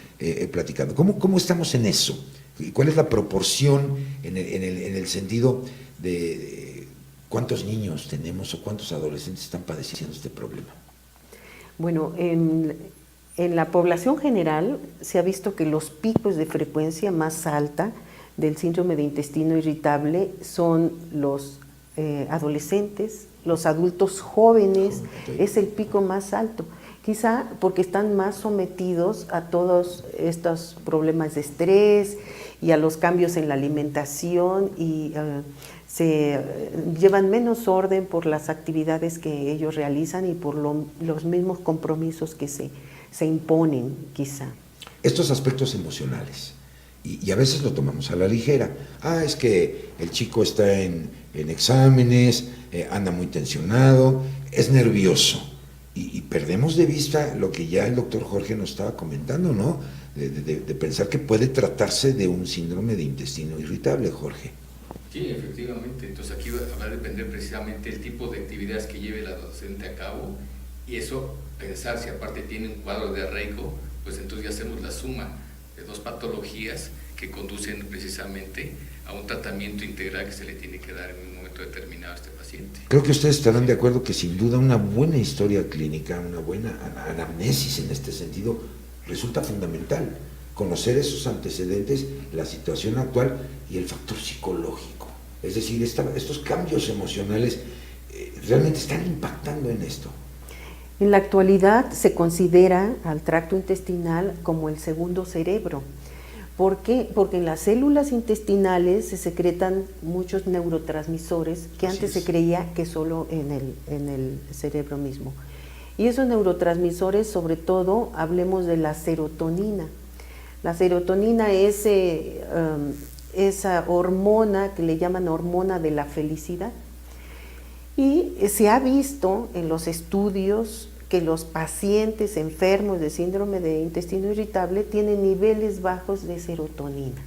platicando. ¿Cómo estamos en eso? ¿Cuál es la proporción en el sentido de cuántos niños tenemos o cuántos adolescentes están padeciendo este problema? Bueno, en la población general se ha visto que los picos de frecuencia más alta del síndrome de intestino irritable son los adolescentes, los adultos jóvenes, es el pico más alto, quizá porque están más sometidos a todos estos problemas de estrés y a los cambios en la alimentación y se llevan menos orden por las actividades que ellos realizan y por los mismos compromisos que se imponen, quizá. Estos aspectos emocionales, y a veces lo tomamos a la ligera. Es que el chico está en exámenes, anda muy tensionado, es nervioso, y perdemos de vista lo que ya el doctor Jorge nos estaba comentando, ¿no? De pensar que puede tratarse de un síndrome de intestino irritable, Jorge. Sí, efectivamente. Entonces aquí va a depender precisamente el tipo de actividades que lleve el adolescente a cabo y eso, pensar si aparte tiene un cuadro de arraigo, pues entonces ya hacemos la suma de dos patologías que conducen precisamente a un tratamiento integral que se le tiene que dar en un momento determinado a este paciente. Creo que ustedes estarán de acuerdo que sin duda una buena historia clínica, una buena anamnesis en este sentido resulta fundamental. Conocer esos antecedentes, la situación actual y el factor psicológico. Es decir, estos cambios emocionales realmente están impactando en esto. En la actualidad se considera al tracto intestinal como el segundo cerebro. ¿Por qué? Porque en las células intestinales se secretan muchos neurotransmisores que antes se creía que solo en el cerebro mismo. Y esos neurotransmisores, sobre todo, hablemos de la serotonina. La serotonina es esa hormona que le llaman hormona de la felicidad. Y se ha visto en los estudios que los pacientes enfermos de síndrome de intestino irritable tienen niveles bajos de serotonina.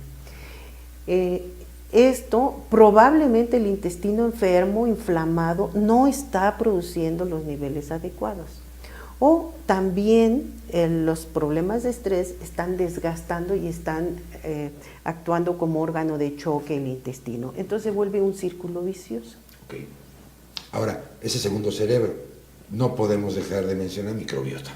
Esto, probablemente el intestino enfermo, inflamado, no está produciendo los niveles adecuados. O también los problemas de estrés están desgastando y están actuando como órgano de choque el intestino. Entonces se vuelve un círculo vicioso. Okay. Ahora, ese segundo cerebro, no podemos dejar de mencionar microbiota.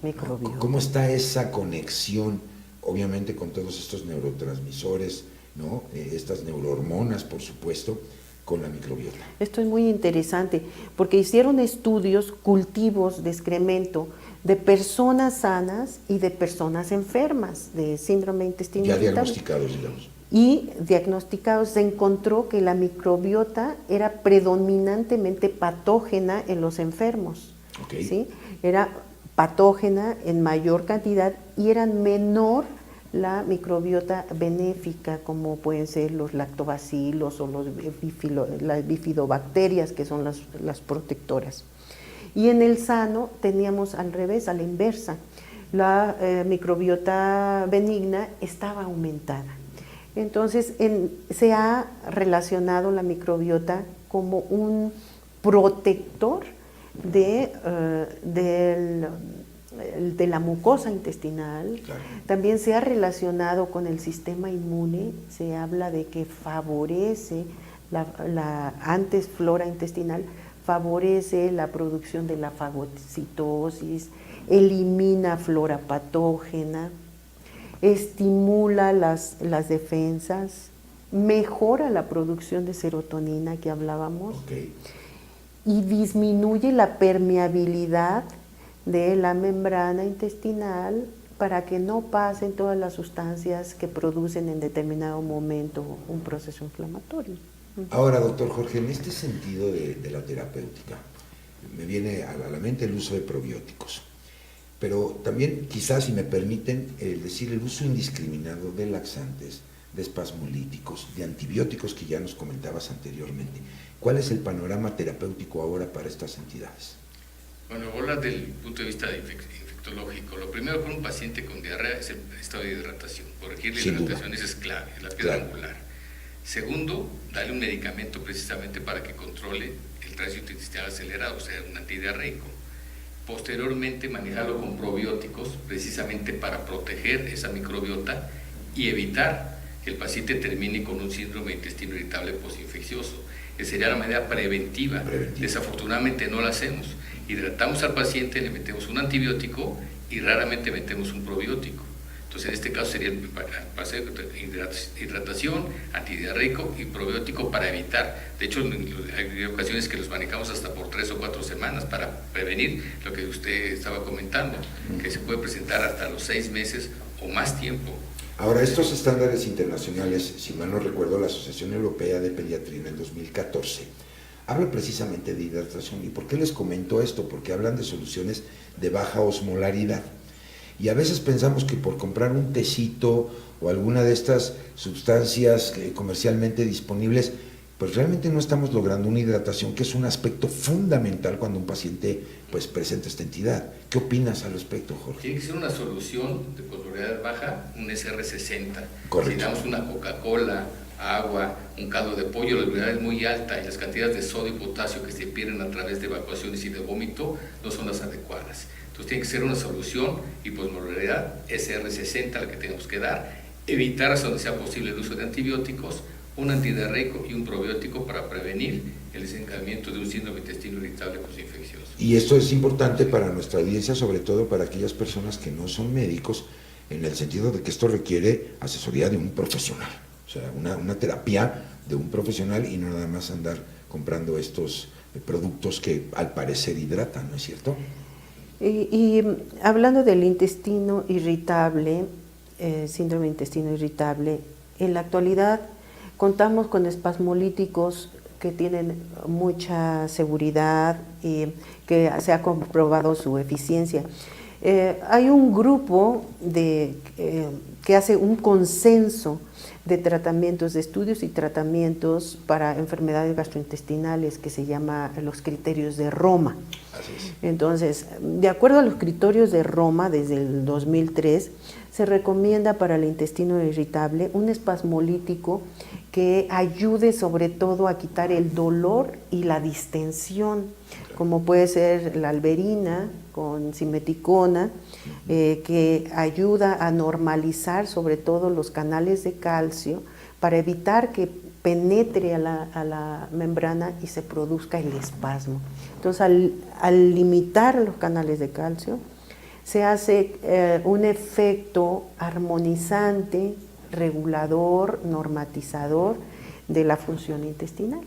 Microbiota. ¿Cómo está esa conexión, obviamente, con todos estos neurotransmisores, ¿no? Estas neurohormonas, por supuesto, con la microbiota? Esto es muy interesante, porque hicieron estudios, cultivos de excremento de personas sanas y de personas enfermas de síndrome de intestino irritable. Ya diagnosticados, digamos. y diagnosticados se encontró que la microbiota era predominantemente patógena en los enfermos. Okay. ¿Sí? Era patógena en mayor cantidad y era menor la microbiota benéfica, como pueden ser los lactobacilos o las bifidobacterias, que son las protectoras. Y en el sano teníamos al revés, a la inversa. La microbiota benigna estaba aumentada. Entonces, se ha relacionado la microbiota como un protector de la mucosa intestinal. Claro. También se ha relacionado con el sistema inmune. Se habla de que favorece la antes flora intestinal, favorece la producción de la fagocitosis, elimina flora patógena, estimula las defensas, mejora la producción de serotonina que hablábamos. Okay. Y disminuye la permeabilidad de la membrana intestinal para que no pasen todas las sustancias que producen en determinado momento un proceso inflamatorio. Ahora, doctor Jorge, en este sentido de la terapéutica, me viene a la mente el uso de probióticos, pero también, quizás, si me permiten, decir el uso indiscriminado de laxantes, de espasmolíticos, de antibióticos que ya nos comentabas anteriormente. ¿Cuál es el panorama terapéutico ahora para estas entidades? Bueno, hablar del punto de vista infectológico. Lo primero con un paciente con diarrea es el estado de hidratación. Corregir la hidratación es clave, es la piedra angular. Segundo, darle un medicamento precisamente para que controle el tránsito intestinal acelerado, o sea, un antidiarreico. Posteriormente, manejarlo con probióticos, precisamente para proteger esa microbiota y evitar que el paciente termine con un síndrome de intestino irritable postinfeccioso, que sería la manera preventiva. Desafortunadamente no la hacemos. Hidratamos al paciente, le metemos un antibiótico y raramente metemos un probiótico. Entonces, en este caso sería el hidratación, antidiarreico y probiótico para evitar. De hecho, hay ocasiones que los manejamos hasta por 3 o 4 semanas para prevenir lo que usted estaba comentando, que se puede presentar hasta los 6 meses o más tiempo. Ahora, estos estándares internacionales, si mal no recuerdo, la Asociación Europea de Pediatría en el 2014, habla precisamente de hidratación. ¿Y por qué les comento esto? Porque hablan de soluciones de baja osmolaridad. Y a veces pensamos que por comprar un tecito o alguna de estas sustancias comercialmente disponibles, pues realmente no estamos logrando una hidratación, que es un aspecto fundamental cuando un paciente pues presenta esta entidad. ¿Qué opinas al respecto, Jorge? Tiene que ser una solución de osmolaridad baja, un SR60. Correcto. Si damos una Coca-Cola, agua, un caldo de pollo, la osmolaridad es muy alta y las cantidades de sodio y potasio que se pierden a través de evacuaciones y de vómito no son las adecuadas. Entonces tiene que ser una solución hiposmolaridad SR60 la que tenemos que dar, evitar hasta donde sea posible el uso de antibióticos, un antidiarreico y un probiótico para prevenir el desencadenamiento de un síndrome de intestino irritable postinfeccioso. Y esto es importante para nuestra audiencia, sobre todo para aquellas personas que no son médicos, en el sentido de que esto requiere asesoría de un profesional, o sea, una terapia de un profesional y no nada más andar comprando estos productos que al parecer hidratan, ¿no es cierto? Y hablando del intestino irritable, síndrome de intestino irritable, en la actualidad contamos con espasmolíticos que tienen mucha seguridad y que se ha comprobado su eficiencia. Hay un grupo que hace un consenso de tratamientos, de estudios y tratamientos para enfermedades gastrointestinales que se llama los criterios de Roma. Así es. Entonces, de acuerdo a los criterios de Roma, desde el 2003, se recomienda para el intestino irritable un espasmolítico que ayude sobre todo a quitar el dolor y la distensión, como puede ser la alberina con simeticona, que ayuda a normalizar sobre todo los canales de calcio para evitar que penetre a la membrana y se produzca el espasmo. Entonces, al limitar los canales de calcio, se hace un efecto armonizante, regulador, normatizador de la función intestinal.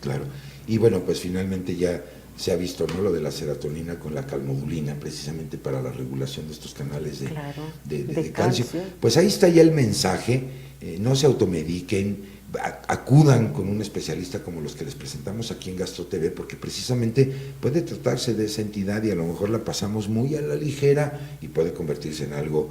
Claro. Y bueno, pues finalmente ya se ha visto, ¿no?, lo de la serotonina con la calmodulina, precisamente para la regulación de estos canales de calcio. Pues ahí está ya el mensaje, no se automediquen, acudan con un especialista como los que les presentamos aquí en Gastro TV, porque precisamente puede tratarse de esa entidad y a lo mejor la pasamos muy a la ligera y puede convertirse en algo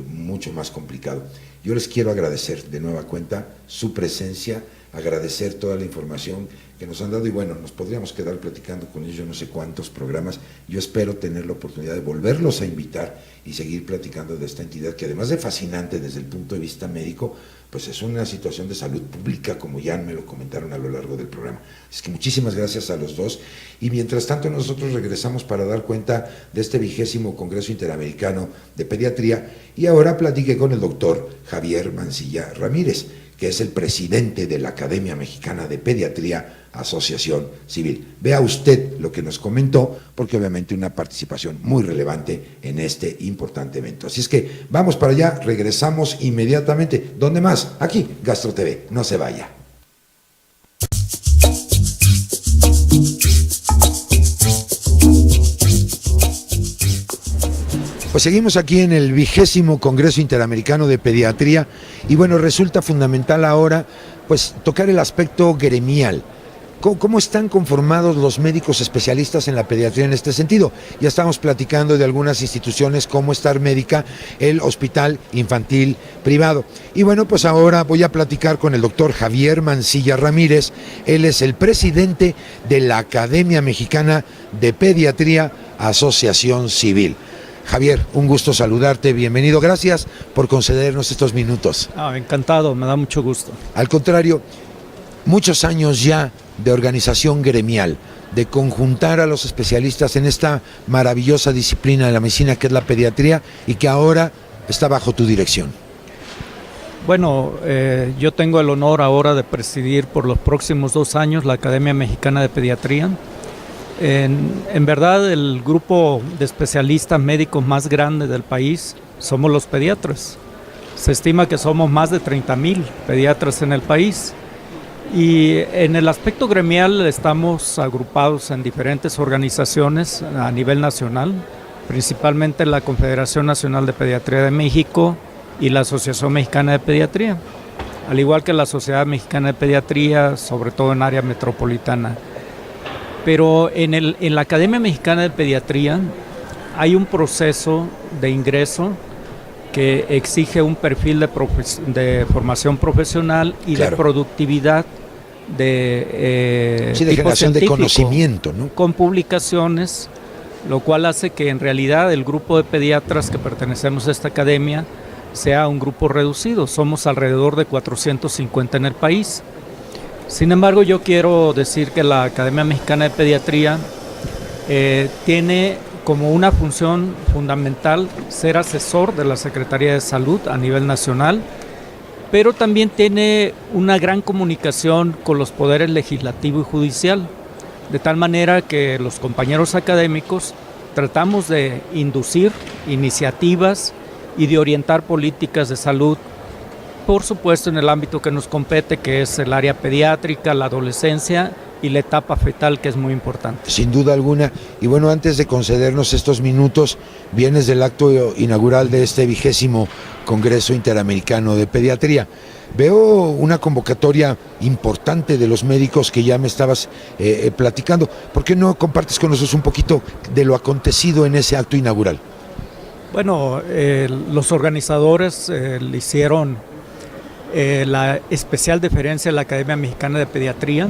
mucho más complicado. Yo les quiero agradecer de nueva cuenta su presencia, agradecer toda la información que nos han dado y bueno, nos podríamos quedar platicando con ellos no sé cuántos programas. Yo espero tener la oportunidad de volverlos a invitar y seguir platicando de esta entidad que además de fascinante desde el punto de vista médico, pues es una situación de salud pública, como ya me lo comentaron a lo largo del programa. Es que muchísimas gracias a los dos y mientras tanto nosotros regresamos para dar cuenta de este 20º Congreso Interamericano de Pediatría y ahora platiqué con el doctor Javier Mancilla Ramírez, que es el presidente de la Academia Mexicana de Pediatría, Asociación Civil. Vea usted lo que nos comentó, porque obviamente una participación muy relevante en este importante evento. Así es que vamos para allá, regresamos inmediatamente. ¿Dónde más? Aquí, Gastro TV, no se vaya. Pues seguimos aquí en el 20º Congreso Interamericano de Pediatría y bueno, resulta fundamental ahora pues tocar el aspecto gremial. ¿Cómo están conformados los médicos especialistas en la pediatría en este sentido? Ya estamos platicando de algunas instituciones como Star Médica, el Hospital Infantil Privado. Y bueno, pues ahora voy a platicar con el doctor Javier Mancilla Ramírez. Él es el presidente de la Academia Mexicana de Pediatría, Asociación Civil. Javier, un gusto saludarte, bienvenido, gracias por concedernos estos minutos. Encantado, me da mucho gusto. Al contrario, muchos años ya de organización gremial, de conjuntar a los especialistas en esta maravillosa disciplina de la medicina que es la pediatría y que ahora está bajo tu dirección. Bueno, yo tengo el honor ahora de presidir por los próximos 2 años la Academia Mexicana de Pediatría. En verdad, el grupo de especialistas médicos más grande del país somos los pediatras. Se estima que somos más de 30,000 pediatras en el país. Y en el aspecto gremial estamos agrupados en diferentes organizaciones a nivel nacional, principalmente la Confederación Nacional de Pediatría de México y la Asociación Mexicana de Pediatría, al igual que la Sociedad Mexicana de Pediatría, sobre todo en área metropolitana. Pero en la Academia Mexicana de Pediatría hay un proceso de ingreso que exige un perfil de formación profesional y de productividad de generación de conocimiento, ¿no? Con publicaciones, lo cual hace que en realidad el grupo de pediatras que pertenecemos a esta academia sea un grupo reducido. Somos alrededor de 450 en el país. Sin embargo, yo quiero decir que la Academia Mexicana de Pediatría tiene como una función fundamental ser asesor de la Secretaría de Salud a nivel nacional, pero también tiene una gran comunicación con los poderes legislativo y judicial, de tal manera que los compañeros académicos tratamos de inducir iniciativas y de orientar políticas de salud, por supuesto en el ámbito que nos compete, que es el área pediátrica, la adolescencia y la etapa fetal, que es muy importante. Sin duda alguna. Y bueno, antes de concedernos estos minutos, vienes del acto inaugural de este 20º Congreso Interamericano de Pediatría. Veo una convocatoria importante de los médicos que ya me estabas platicando. ¿Por qué no compartes con nosotros un poquito de lo acontecido en ese acto inaugural? Bueno, los organizadores le hicieron la especial deferencia a la Academia Mexicana de Pediatría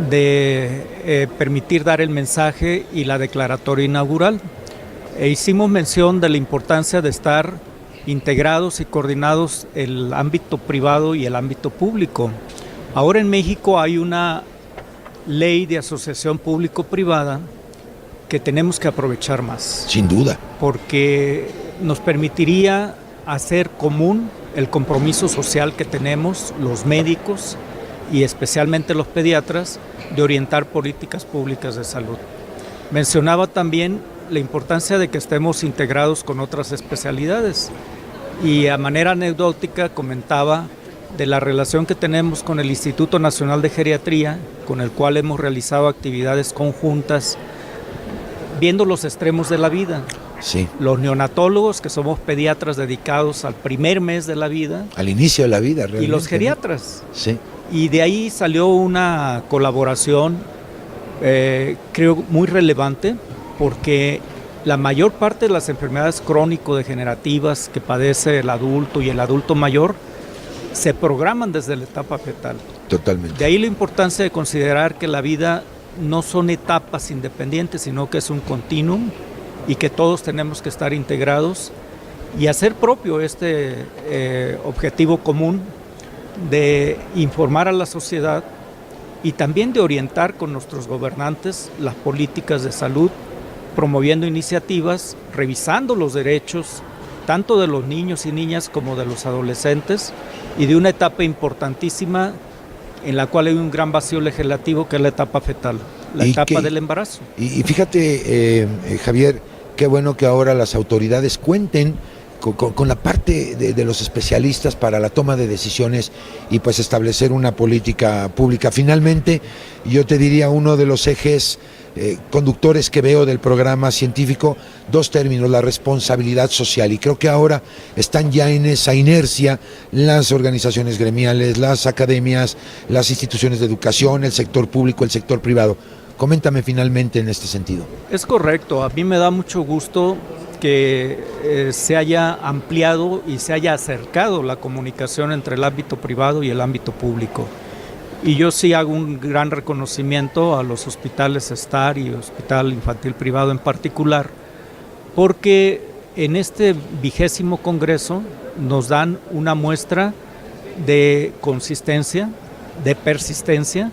de permitir dar el mensaje y la declaratoria inaugural. Hicimos mención de la importancia de estar integrados y coordinados el ámbito privado y el ámbito público. Ahora en México hay una ley de asociación público-privada que tenemos que aprovechar más. Sin duda. Porque nos permitiría hacer común el compromiso social que tenemos los médicos y especialmente los pediatras de orientar políticas públicas de salud. Mencionaba también la importancia de que estemos integrados con otras especialidades y a manera anecdótica comentaba de la relación que tenemos con el Instituto Nacional de Geriatría, con el cual hemos realizado actividades conjuntas, viendo los extremos de la vida. Sí. Los neonatólogos, que somos pediatras dedicados al primer mes de la vida. Al inicio de la vida, realmente. Y los geriatras. Sí. Y de ahí salió una colaboración, creo, muy relevante, porque la mayor parte de las enfermedades crónico-degenerativas que padece el adulto y el adulto mayor se programan desde la etapa fetal. Totalmente. De ahí la importancia de considerar que la vida no son etapas independientes, sino que es un continuum y que todos tenemos que estar integrados y hacer propio este objetivo común de informar a la sociedad y también de orientar con nuestros gobernantes las políticas de salud, promoviendo iniciativas, revisando los derechos tanto de los niños y niñas como de los adolescentes, y de una etapa importantísima en la cual hay un gran vacío legislativo, que es la etapa fetal, la etapa del embarazo. Y fíjate, Javier, qué bueno que ahora las autoridades cuenten con la parte de los especialistas para la toma de decisiones y pues establecer una política pública. Finalmente, yo te diría uno de los ejes conductores que veo del programa científico, dos términos: la responsabilidad social, y creo que ahora están ya en esa inercia las organizaciones gremiales, las academias, las instituciones de educación, el sector público, el sector privado. Coméntame finalmente en este sentido. Es correcto, a mí me da mucho gusto que se haya ampliado y se haya acercado la comunicación entre el ámbito privado y el ámbito público. Y yo sí hago un gran reconocimiento a los hospitales STAR y Hospital Infantil Privado en particular, porque en este 20º Congreso nos dan una muestra de consistencia, de persistencia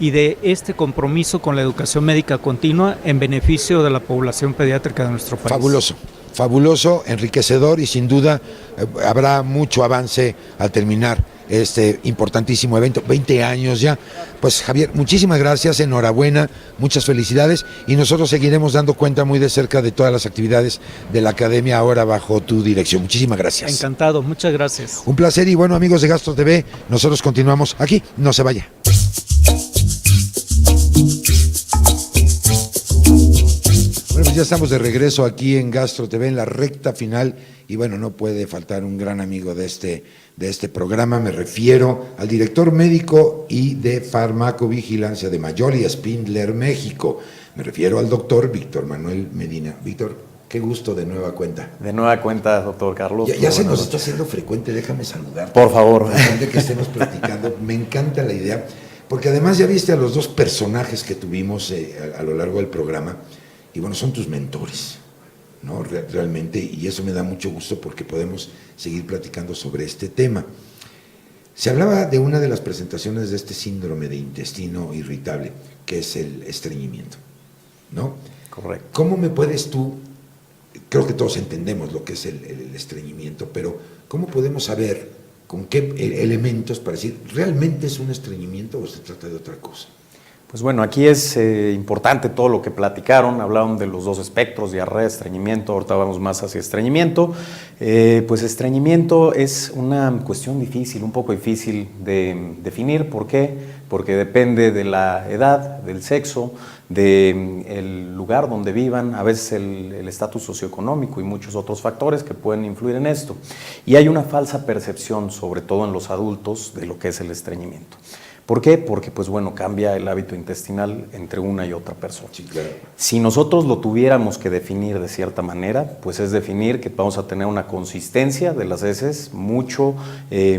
y de este compromiso con la educación médica continua en beneficio de la población pediátrica de nuestro país. Fabuloso, fabuloso, enriquecedor, y sin duda habrá mucho avance al terminar este importantísimo evento, 20 años ya. Pues Javier, muchísimas gracias, enhorabuena, muchas felicidades, y nosotros seguiremos dando cuenta muy de cerca de todas las actividades de la Academia ahora bajo tu dirección. Muchísimas gracias. Encantado, muchas gracias. Un placer, y bueno, amigos de Gastro TV, nosotros continuamos aquí, no se vaya. Bueno, pues ya estamos de regreso aquí en Gastro TV en la recta final, y bueno, no puede faltar un gran amigo de este programa. Me refiero al director médico y de farmacovigilancia de Mayoli Spindler, México. Me refiero al doctor Víctor Manuel Medina. Víctor, qué gusto de nueva cuenta. De nueva cuenta, doctor Carlos. Ya se nos está haciendo frecuente, déjame saludar. Por favor. De que estemos platicando, me encanta la idea, porque además ya viste a los dos personajes que tuvimos a lo largo del programa, y bueno, son tus mentores, ¿no? Realmente, y eso me da mucho gusto porque podemos seguir platicando sobre este tema. Se hablaba de una de las presentaciones de este síndrome de intestino irritable, que es el estreñimiento, ¿no? Correcto. ¿Cómo me puedes tú, creo que todos entendemos lo que es el estreñimiento, pero ¿cómo podemos saber con qué elementos para decir, ¿realmente es un estreñimiento o se trata de otra cosa? Pues bueno, aquí es importante todo lo que platicaron, hablaron de los dos espectros, diarrea, estreñimiento, ahorita vamos más hacia estreñimiento. Pues estreñimiento es una cuestión difícil, un poco difícil de definir. ¿Por qué? Porque depende de la edad, del sexo, del lugar donde vivan, a veces el estatus socioeconómico y muchos otros factores que pueden influir en esto. Y hay una falsa percepción, sobre todo en los adultos, de lo que es el estreñimiento. ¿Por qué? Porque, pues bueno, cambia el hábito intestinal entre una y otra persona. Sí, claro. Si nosotros lo tuviéramos que definir de cierta manera, pues es definir que vamos a tener una consistencia de las heces mucho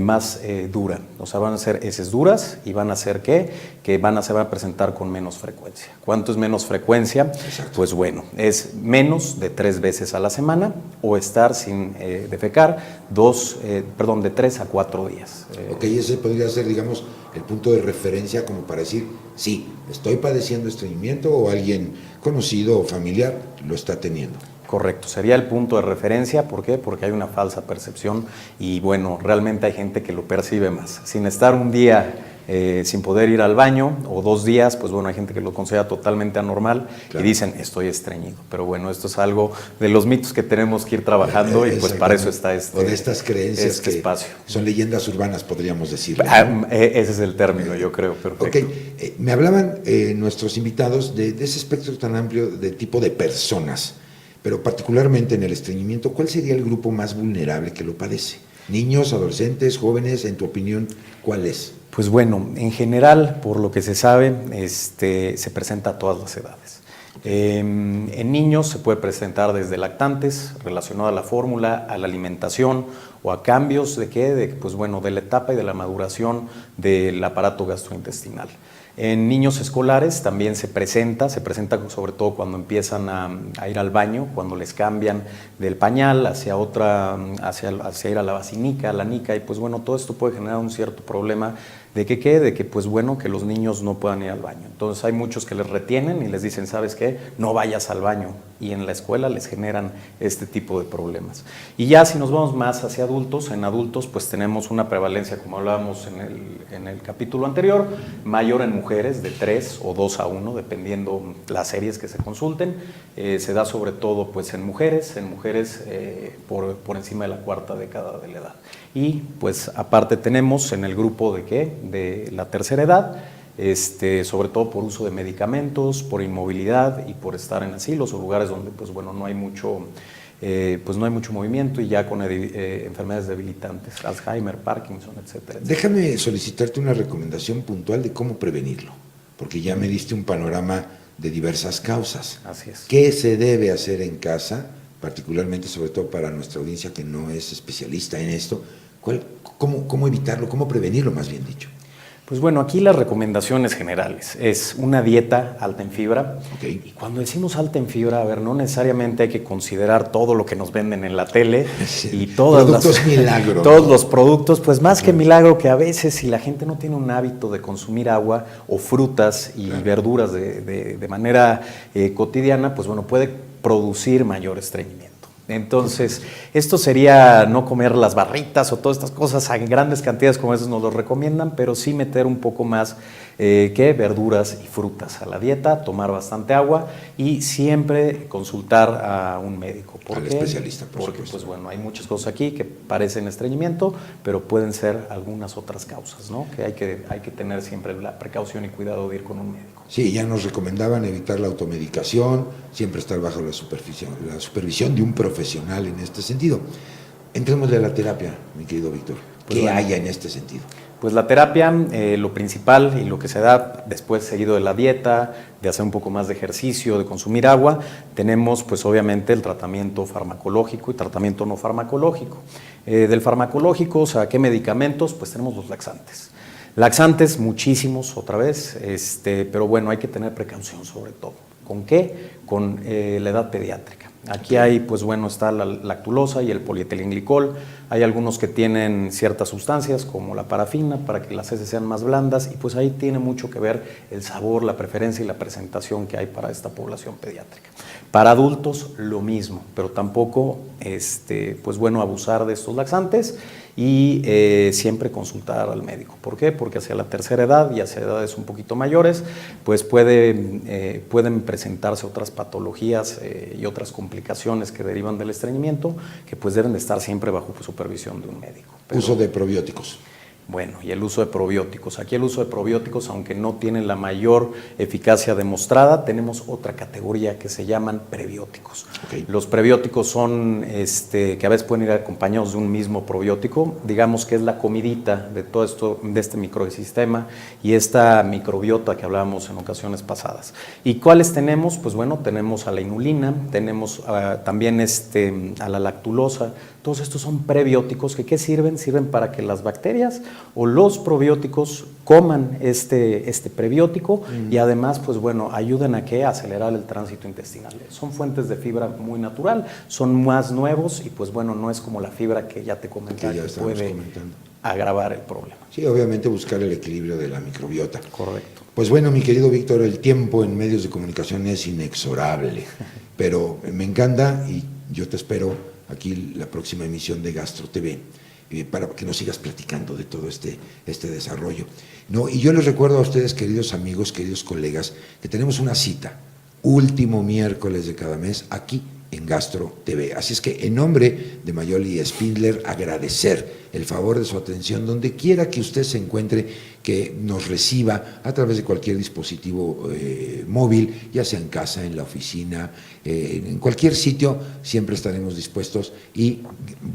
más dura. O sea, van a ser heces duras y van a ser ¿qué? Que se van a presentar con menos frecuencia. ¿Cuánto es menos frecuencia? Exacto. Pues bueno, es menos de 3 veces a la semana, o estar sin defecar de 3 a 4 días. Ok, ese podría ser, digamos, el punto de referencia como para decir, sí, estoy padeciendo estreñimiento o alguien conocido o familiar lo está teniendo. Correcto, sería el punto de referencia. ¿Por qué? Porque hay una falsa percepción y bueno, realmente hay gente que lo percibe más. Sin estar un día sin poder ir al baño, o 2 días, pues bueno, hay gente que lo considera totalmente anormal, claro, y dicen, estoy estreñido. Pero bueno, esto es algo de los mitos que tenemos que ir trabajando, y pues para eso está o de estas creencias que espacio. Son leyendas urbanas, podríamos decir. Ese es el término, yo creo, perfecto. Ok, me hablaban nuestros invitados de ese espectro tan amplio de tipo de personas, pero particularmente en el estreñimiento, ¿cuál sería el grupo más vulnerable que lo padece? ¿Niños, adolescentes, jóvenes? En tu opinión, ¿cuál es? Pues bueno, en general, por lo que se sabe, se presenta a todas las edades. En niños se puede presentar desde lactantes, relacionado a la fórmula, a la alimentación o a cambios de ¿qué? Pues bueno, de la etapa y de la maduración del aparato gastrointestinal. En niños escolares también se presenta sobre todo cuando empiezan a ir al baño, cuando les cambian del pañal hacia ir a la vacinica, a la nica, y pues bueno, todo esto puede generar un cierto problema de que pues bueno, que los niños no puedan ir al baño. Entonces hay muchos que les retienen y les dicen, ¿sabes qué? No vayas al baño, y en la escuela les generan este tipo de problemas. Y ya si nos vamos más hacia adultos, en adultos pues tenemos una prevalencia, como hablábamos en el capítulo anterior, mayor en mujeres, de 3 o 2-1, dependiendo las series que se consulten. Se da sobre todo pues en mujeres por encima de la 4ª década de la edad. Y pues aparte tenemos en el grupo de la tercera edad, sobre todo por uso de medicamentos, por inmovilidad y por estar en asilos o lugares donde pues bueno, no hay mucho movimiento, y ya con enfermedades debilitantes, Alzheimer, Parkinson, etcétera. Déjame solicitarte una recomendación puntual de cómo prevenirlo, porque ya me diste un panorama de diversas causas. Así es. ¿Qué se debe hacer en casa, particularmente sobre todo para nuestra audiencia que no es especialista en esto? ¿Cómo evitarlo, cómo prevenirlo, más bien dicho? Pues bueno, aquí las recomendaciones generales es una dieta alta en fibra. Okay. Y cuando decimos alta en fibra, a ver, no necesariamente hay que considerar todo lo que nos venden en la tele y todos los productos, pues más que milagro, que a veces si la gente no tiene un hábito de consumir agua o frutas y verduras de manera cotidiana, pues bueno, puede producir mayor estreñimiento. Entonces, esto sería no comer las barritas o todas estas cosas en grandes cantidades como esas nos lo recomiendan, pero sí meter un poco más verduras y frutas a la dieta, tomar bastante agua y siempre consultar a un médico. Al especialista, porque pues bueno, hay muchas cosas aquí que parecen estreñimiento, pero pueden ser algunas otras causas, ¿no? Que hay que tener siempre la precaución y cuidado de ir con un médico. Sí, ya nos recomendaban evitar la automedicación, siempre estar bajo la supervisión de un profesional en este sentido. Entrémosle a la terapia, mi querido Víctor. ¿Qué hay en este sentido? Pues la terapia, lo principal y lo que se da después seguido de la dieta, de hacer un poco más de ejercicio, de consumir agua, tenemos pues obviamente el tratamiento farmacológico y tratamiento no farmacológico. Del farmacológico, o sea, ¿qué medicamentos? Pues tenemos los laxantes. Laxantes muchísimos otra vez, pero bueno, hay que tener precaución sobre todo. ¿Con qué? Con la edad pediátrica. Aquí hay, pues bueno, está la lactulosa y el polietilenglicol. Hay algunos que tienen ciertas sustancias como la parafina para que las heces sean más blandas, y pues ahí tiene mucho que ver el sabor, la preferencia y la presentación que hay para esta población pediátrica. Para adultos lo mismo, pero tampoco, pues bueno, abusar de estos laxantes y siempre consultar al médico. ¿Por qué? Porque hacia la tercera edad y hacia edades un poquito mayores, pues pueden presentarse otras patologías y otras complicaciones que derivan del estreñimiento, que pues deben de estar siempre bajo supervisión de un médico. Uso de probióticos. Bueno, y el uso de probióticos. Aquí el uso de probióticos, aunque no tiene la mayor eficacia demostrada, tenemos otra categoría que se llaman prebióticos. Okay. Los prebióticos son, que a veces pueden ir acompañados de un mismo probiótico, digamos que es la comidita de todo esto, de este microesistema y esta microbiota que hablábamos en ocasiones pasadas. ¿Y cuáles tenemos? Pues bueno, tenemos a la inulina, tenemos también a la lactulosa. Todos estos son prebióticos que ¿qué sirven? Sirven para que las bacterias o los probióticos coman este prebiótico y además, pues bueno, ayuden a que acelerar el tránsito intestinal. Son fuentes de fibra muy natural, son más nuevos y pues bueno, no es como la fibra que ya te comenté que puede agravar el problema. Sí, obviamente buscar el equilibrio de la microbiota. Correcto. Pues bueno, mi querido Víctor, el tiempo en medios de comunicación es inexorable, pero me encanta y yo te espero aquí la próxima emisión de Gastro TV. para que nos sigas platicando de todo este desarrollo. ¿No? Y yo les recuerdo a ustedes, queridos amigos, queridos colegas, que tenemos una cita, último miércoles de cada mes, aquí en Gastro TV. Así es que en nombre de Mayoli Spindler, agradecer el favor de su atención donde quiera que usted se encuentre, que nos reciba a través de cualquier dispositivo móvil, ya sea en casa, en la oficina, en cualquier sitio, siempre estaremos dispuestos y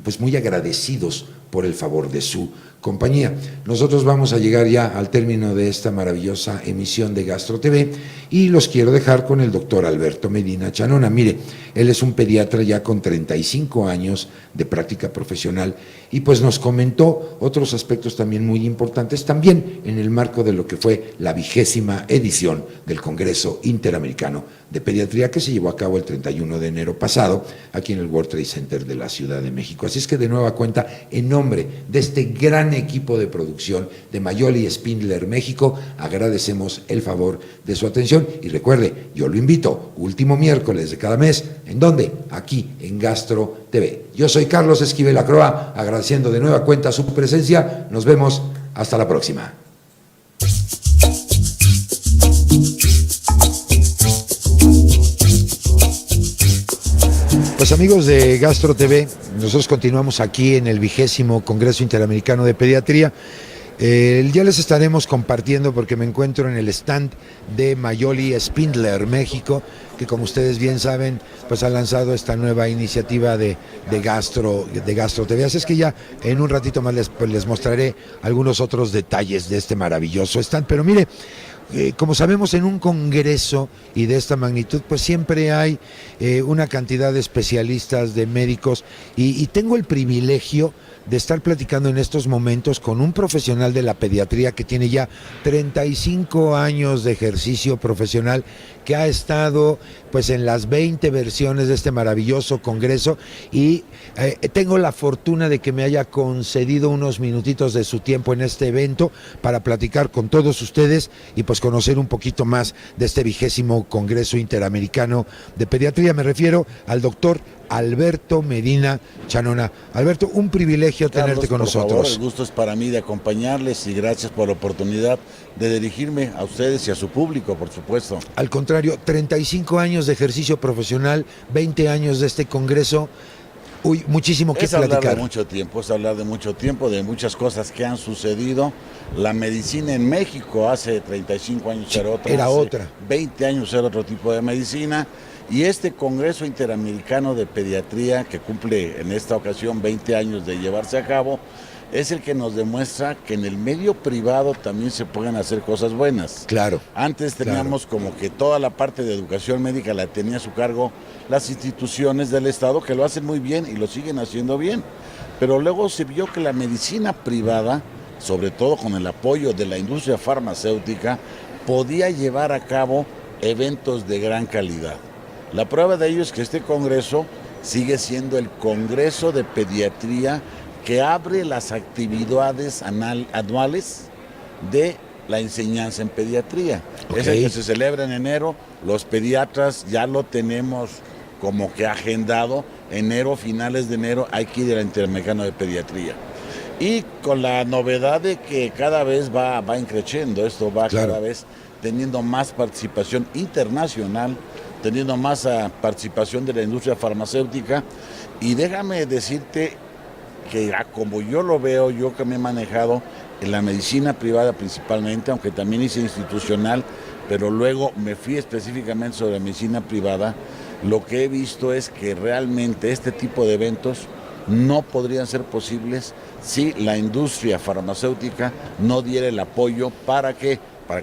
pues muy agradecidos por el favor de su compañía. Nosotros vamos a llegar ya al término de esta maravillosa emisión de Gastro TV y los quiero dejar con el doctor Alberto Medina Chanona. Mire, él es un pediatra ya con 35 años de práctica profesional y pues nos comentó otros aspectos también muy importantes, también en el marco de lo que fue la 20ª edición del Congreso Interamericano de Pediatría que se llevó a cabo el 31 de enero pasado aquí en el World Trade Center de la Ciudad de México. Así es que de nueva cuenta, en nombre de este gran equipo de producción de Mayoli Spindler México, agradecemos el favor de su atención y recuerde, yo lo invito, último miércoles de cada mes, ¿en dónde? Aquí en Gastro TV. Yo soy Carlos Esquivel Acroa, agradeciendo de nueva cuenta su presencia, nos vemos hasta la próxima. Pues amigos de Gastro TV, nosotros continuamos aquí en el 20º Congreso Interamericano de Pediatría. Ya les estaremos compartiendo porque me encuentro en el stand de Mayoli Spindler México, que como ustedes bien saben, pues ha lanzado esta nueva iniciativa de Gastro TV. Así es que ya en un ratito más les mostraré algunos otros detalles de este maravilloso stand. Pero mire, como sabemos, en un congreso y de esta magnitud, pues siempre hay una cantidad de especialistas, de médicos, y tengo el privilegio de estar platicando en estos momentos con un profesional de la pediatría que tiene ya 35 años de ejercicio profesional, que ha estado pues en las 20 versiones de este maravilloso congreso y tengo la fortuna de que me haya concedido unos minutitos de su tiempo en este evento para platicar con todos ustedes y pues conocer un poquito más de este 20º Congreso Interamericano de Pediatría. Me refiero al doctor Alberto Medina Chanona. Alberto, un privilegio tenerte con nosotros. Por favor, el gusto es para mí de acompañarles y gracias por la oportunidad de dirigirme a ustedes y a su público, por supuesto. Al contrario, 35 años de ejercicio profesional, 20 años de este congreso. Uy, muchísimo que platicar. Es hablar de mucho tiempo, de muchas cosas que han sucedido. La medicina en México hace 35 años era otra. 20 años era otro tipo de medicina. Y este Congreso Interamericano de Pediatría, que cumple en esta ocasión 20 años de llevarse a cabo, es el que nos demuestra que en el medio privado también se pueden hacer cosas buenas. Claro. Antes teníamos como que toda la parte de educación médica la tenía a su cargo las instituciones del Estado, que lo hacen muy bien y lo siguen haciendo bien. Pero luego se vio que la medicina privada, sobre todo con el apoyo de la industria farmacéutica, podía llevar a cabo eventos de gran calidad. La prueba de ello es que este congreso sigue siendo el Congreso de Pediatría que abre las actividades anuales de la enseñanza en pediatría. Okay. Es el que se celebra en enero, los pediatras ya lo tenemos como que agendado, finales de enero hay que ir al Interamericano de Pediatría. Y con la novedad de que cada vez va increciendo, esto va cada vez teniendo más participación internacional, teniendo más participación de la industria farmacéutica, y déjame decirte que como yo lo veo, yo que me he manejado en la medicina privada principalmente, aunque también hice institucional, pero luego me fui específicamente sobre la medicina privada, lo que he visto es que realmente este tipo de eventos no podrían ser posibles si la industria farmacéutica no diera el apoyo para que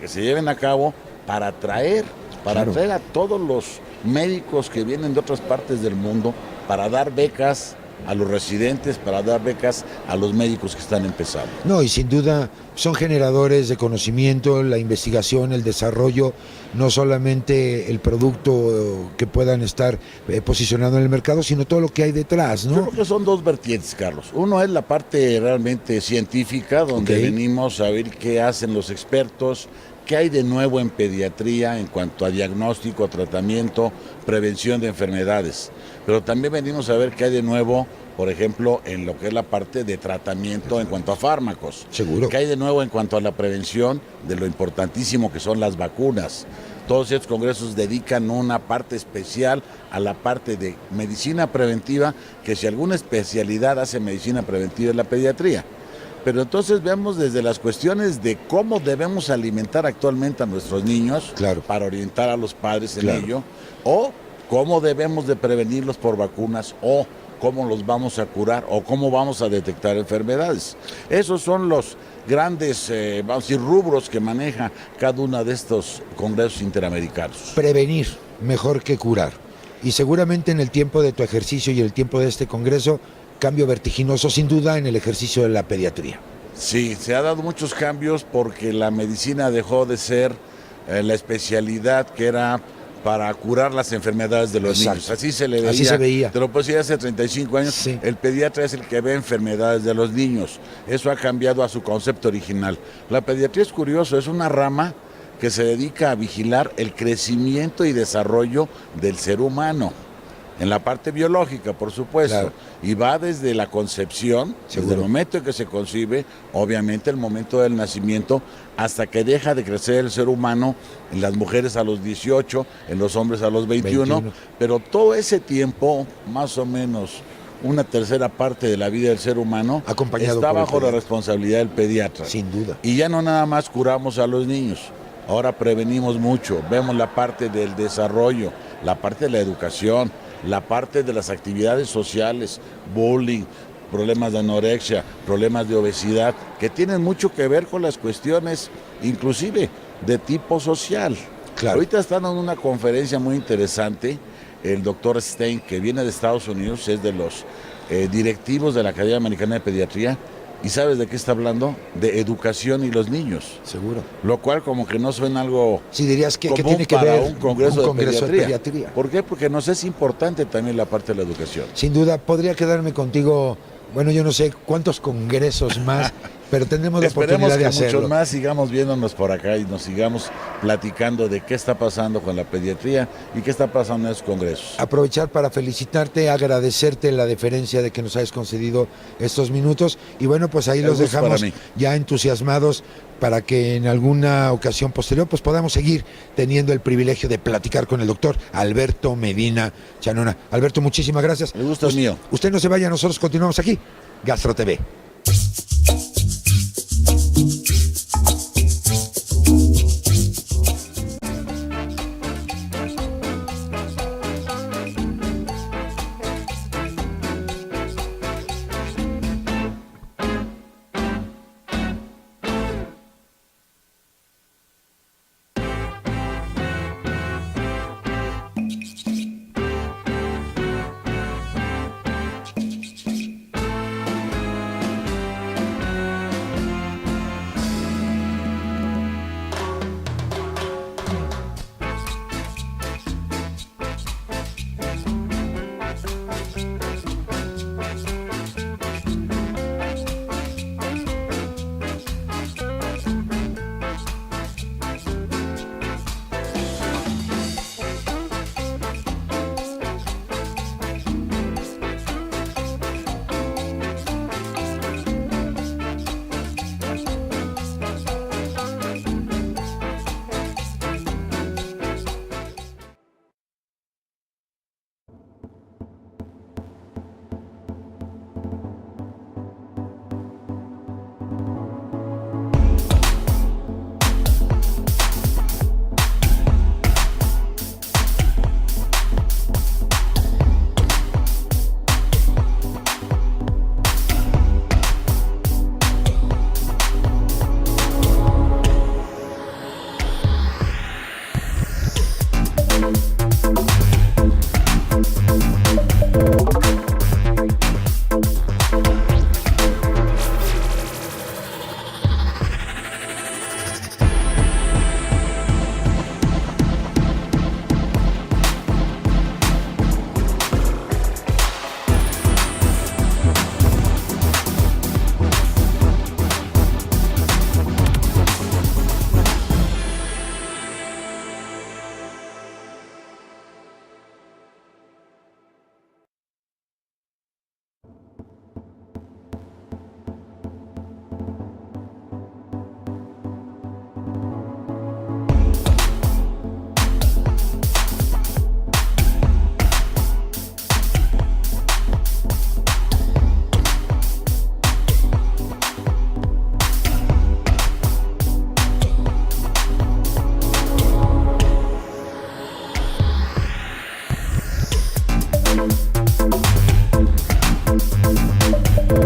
se lleven a cabo, para atraer a todos los médicos que vienen de otras partes del mundo, para dar becas a los residentes, para dar becas a los médicos que están empezando. No, y sin duda son generadores de conocimiento, la investigación, el desarrollo, no solamente el producto que puedan estar posicionando en el mercado, sino todo lo que hay detrás, ¿no? Yo creo que son dos vertientes, Carlos. Uno es la parte realmente científica, donde venimos a ver qué hacen los expertos, qué hay de nuevo en pediatría en cuanto a diagnóstico, tratamiento, prevención de enfermedades. Pero también venimos a ver qué hay de nuevo por ejemplo, en lo que es la parte de tratamiento en cuanto a fármacos. Seguro. Que hay de nuevo en cuanto a la prevención de lo importantísimo que son las vacunas. Todos estos congresos dedican una parte especial a la parte de medicina preventiva, que si alguna especialidad hace medicina preventiva es la pediatría. Pero entonces vemos desde las cuestiones de cómo debemos alimentar actualmente a nuestros niños, claro, para orientar a los padres en claro, ello, o cómo debemos de prevenirlos por vacunas, o cómo los vamos a curar, o cómo vamos a detectar enfermedades. Esos son los grandes, vamos a decir, rubros que maneja cada uno de estos congresos interamericanos. Prevenir mejor que curar. Y seguramente en el tiempo de tu ejercicio y el tiempo de este congreso, cambio vertiginoso sin duda en el ejercicio de la pediatría. Sí, se ha dado muchos cambios porque la medicina dejó de ser la especialidad que era para curar las enfermedades de los niños. Así se le veía. Así se veía. Te lo puedo decir hace 35 años. Sí. El pediatra es el que ve enfermedades de los niños. Eso ha cambiado a su concepto original. La pediatría es curioso, es una rama que se dedica a vigilar el crecimiento y desarrollo del ser humano. En la parte biológica, por supuesto, claro, y va desde la concepción, desde el momento en que se concibe, obviamente el momento del nacimiento, hasta que deja de crecer el ser humano, en las mujeres a los 18, en los hombres a los 21, pero todo ese tiempo, más o menos una tercera parte de la vida del ser humano, está bajo la responsabilidad del pediatra. Sin duda. Y ya no nada más curamos a los niños, ahora prevenimos mucho, vemos la parte del desarrollo, la parte de la educación, la parte de las actividades sociales, bullying, problemas de anorexia, problemas de obesidad, que tienen mucho que ver con las cuestiones, inclusive, de tipo social. Claro. Ahorita están en una conferencia muy interesante, el doctor Stein, que viene de Estados Unidos, es de los directivos de la Academia Americana de Pediatría, ¿y sabes de qué está hablando? De educación y los niños. Seguro. Lo cual como que no suena algo... Sí, dirías que común tiene que para ver un congreso, de pediatría. ¿Por qué? Porque nos es importante también la parte de la educación. Sin duda, podría quedarme contigo, bueno, yo no sé cuántos congresos más, pero tendremos la oportunidad de hacerlo. Esperemos que muchos más sigamos viéndonos por acá y nos sigamos platicando de qué está pasando con la pediatría y qué está pasando en esos congresos. Aprovechar para felicitarte, agradecerte la deferencia de que nos hayas concedido estos minutos y bueno, pues ahí los dejamos ya entusiasmados para que en alguna ocasión posterior pues podamos seguir teniendo el privilegio de platicar con el doctor Alberto Medina Chanona. Alberto, muchísimas gracias. El gusto es mío. Usted no se vaya, nosotros continuamos aquí, Gastro TV. México.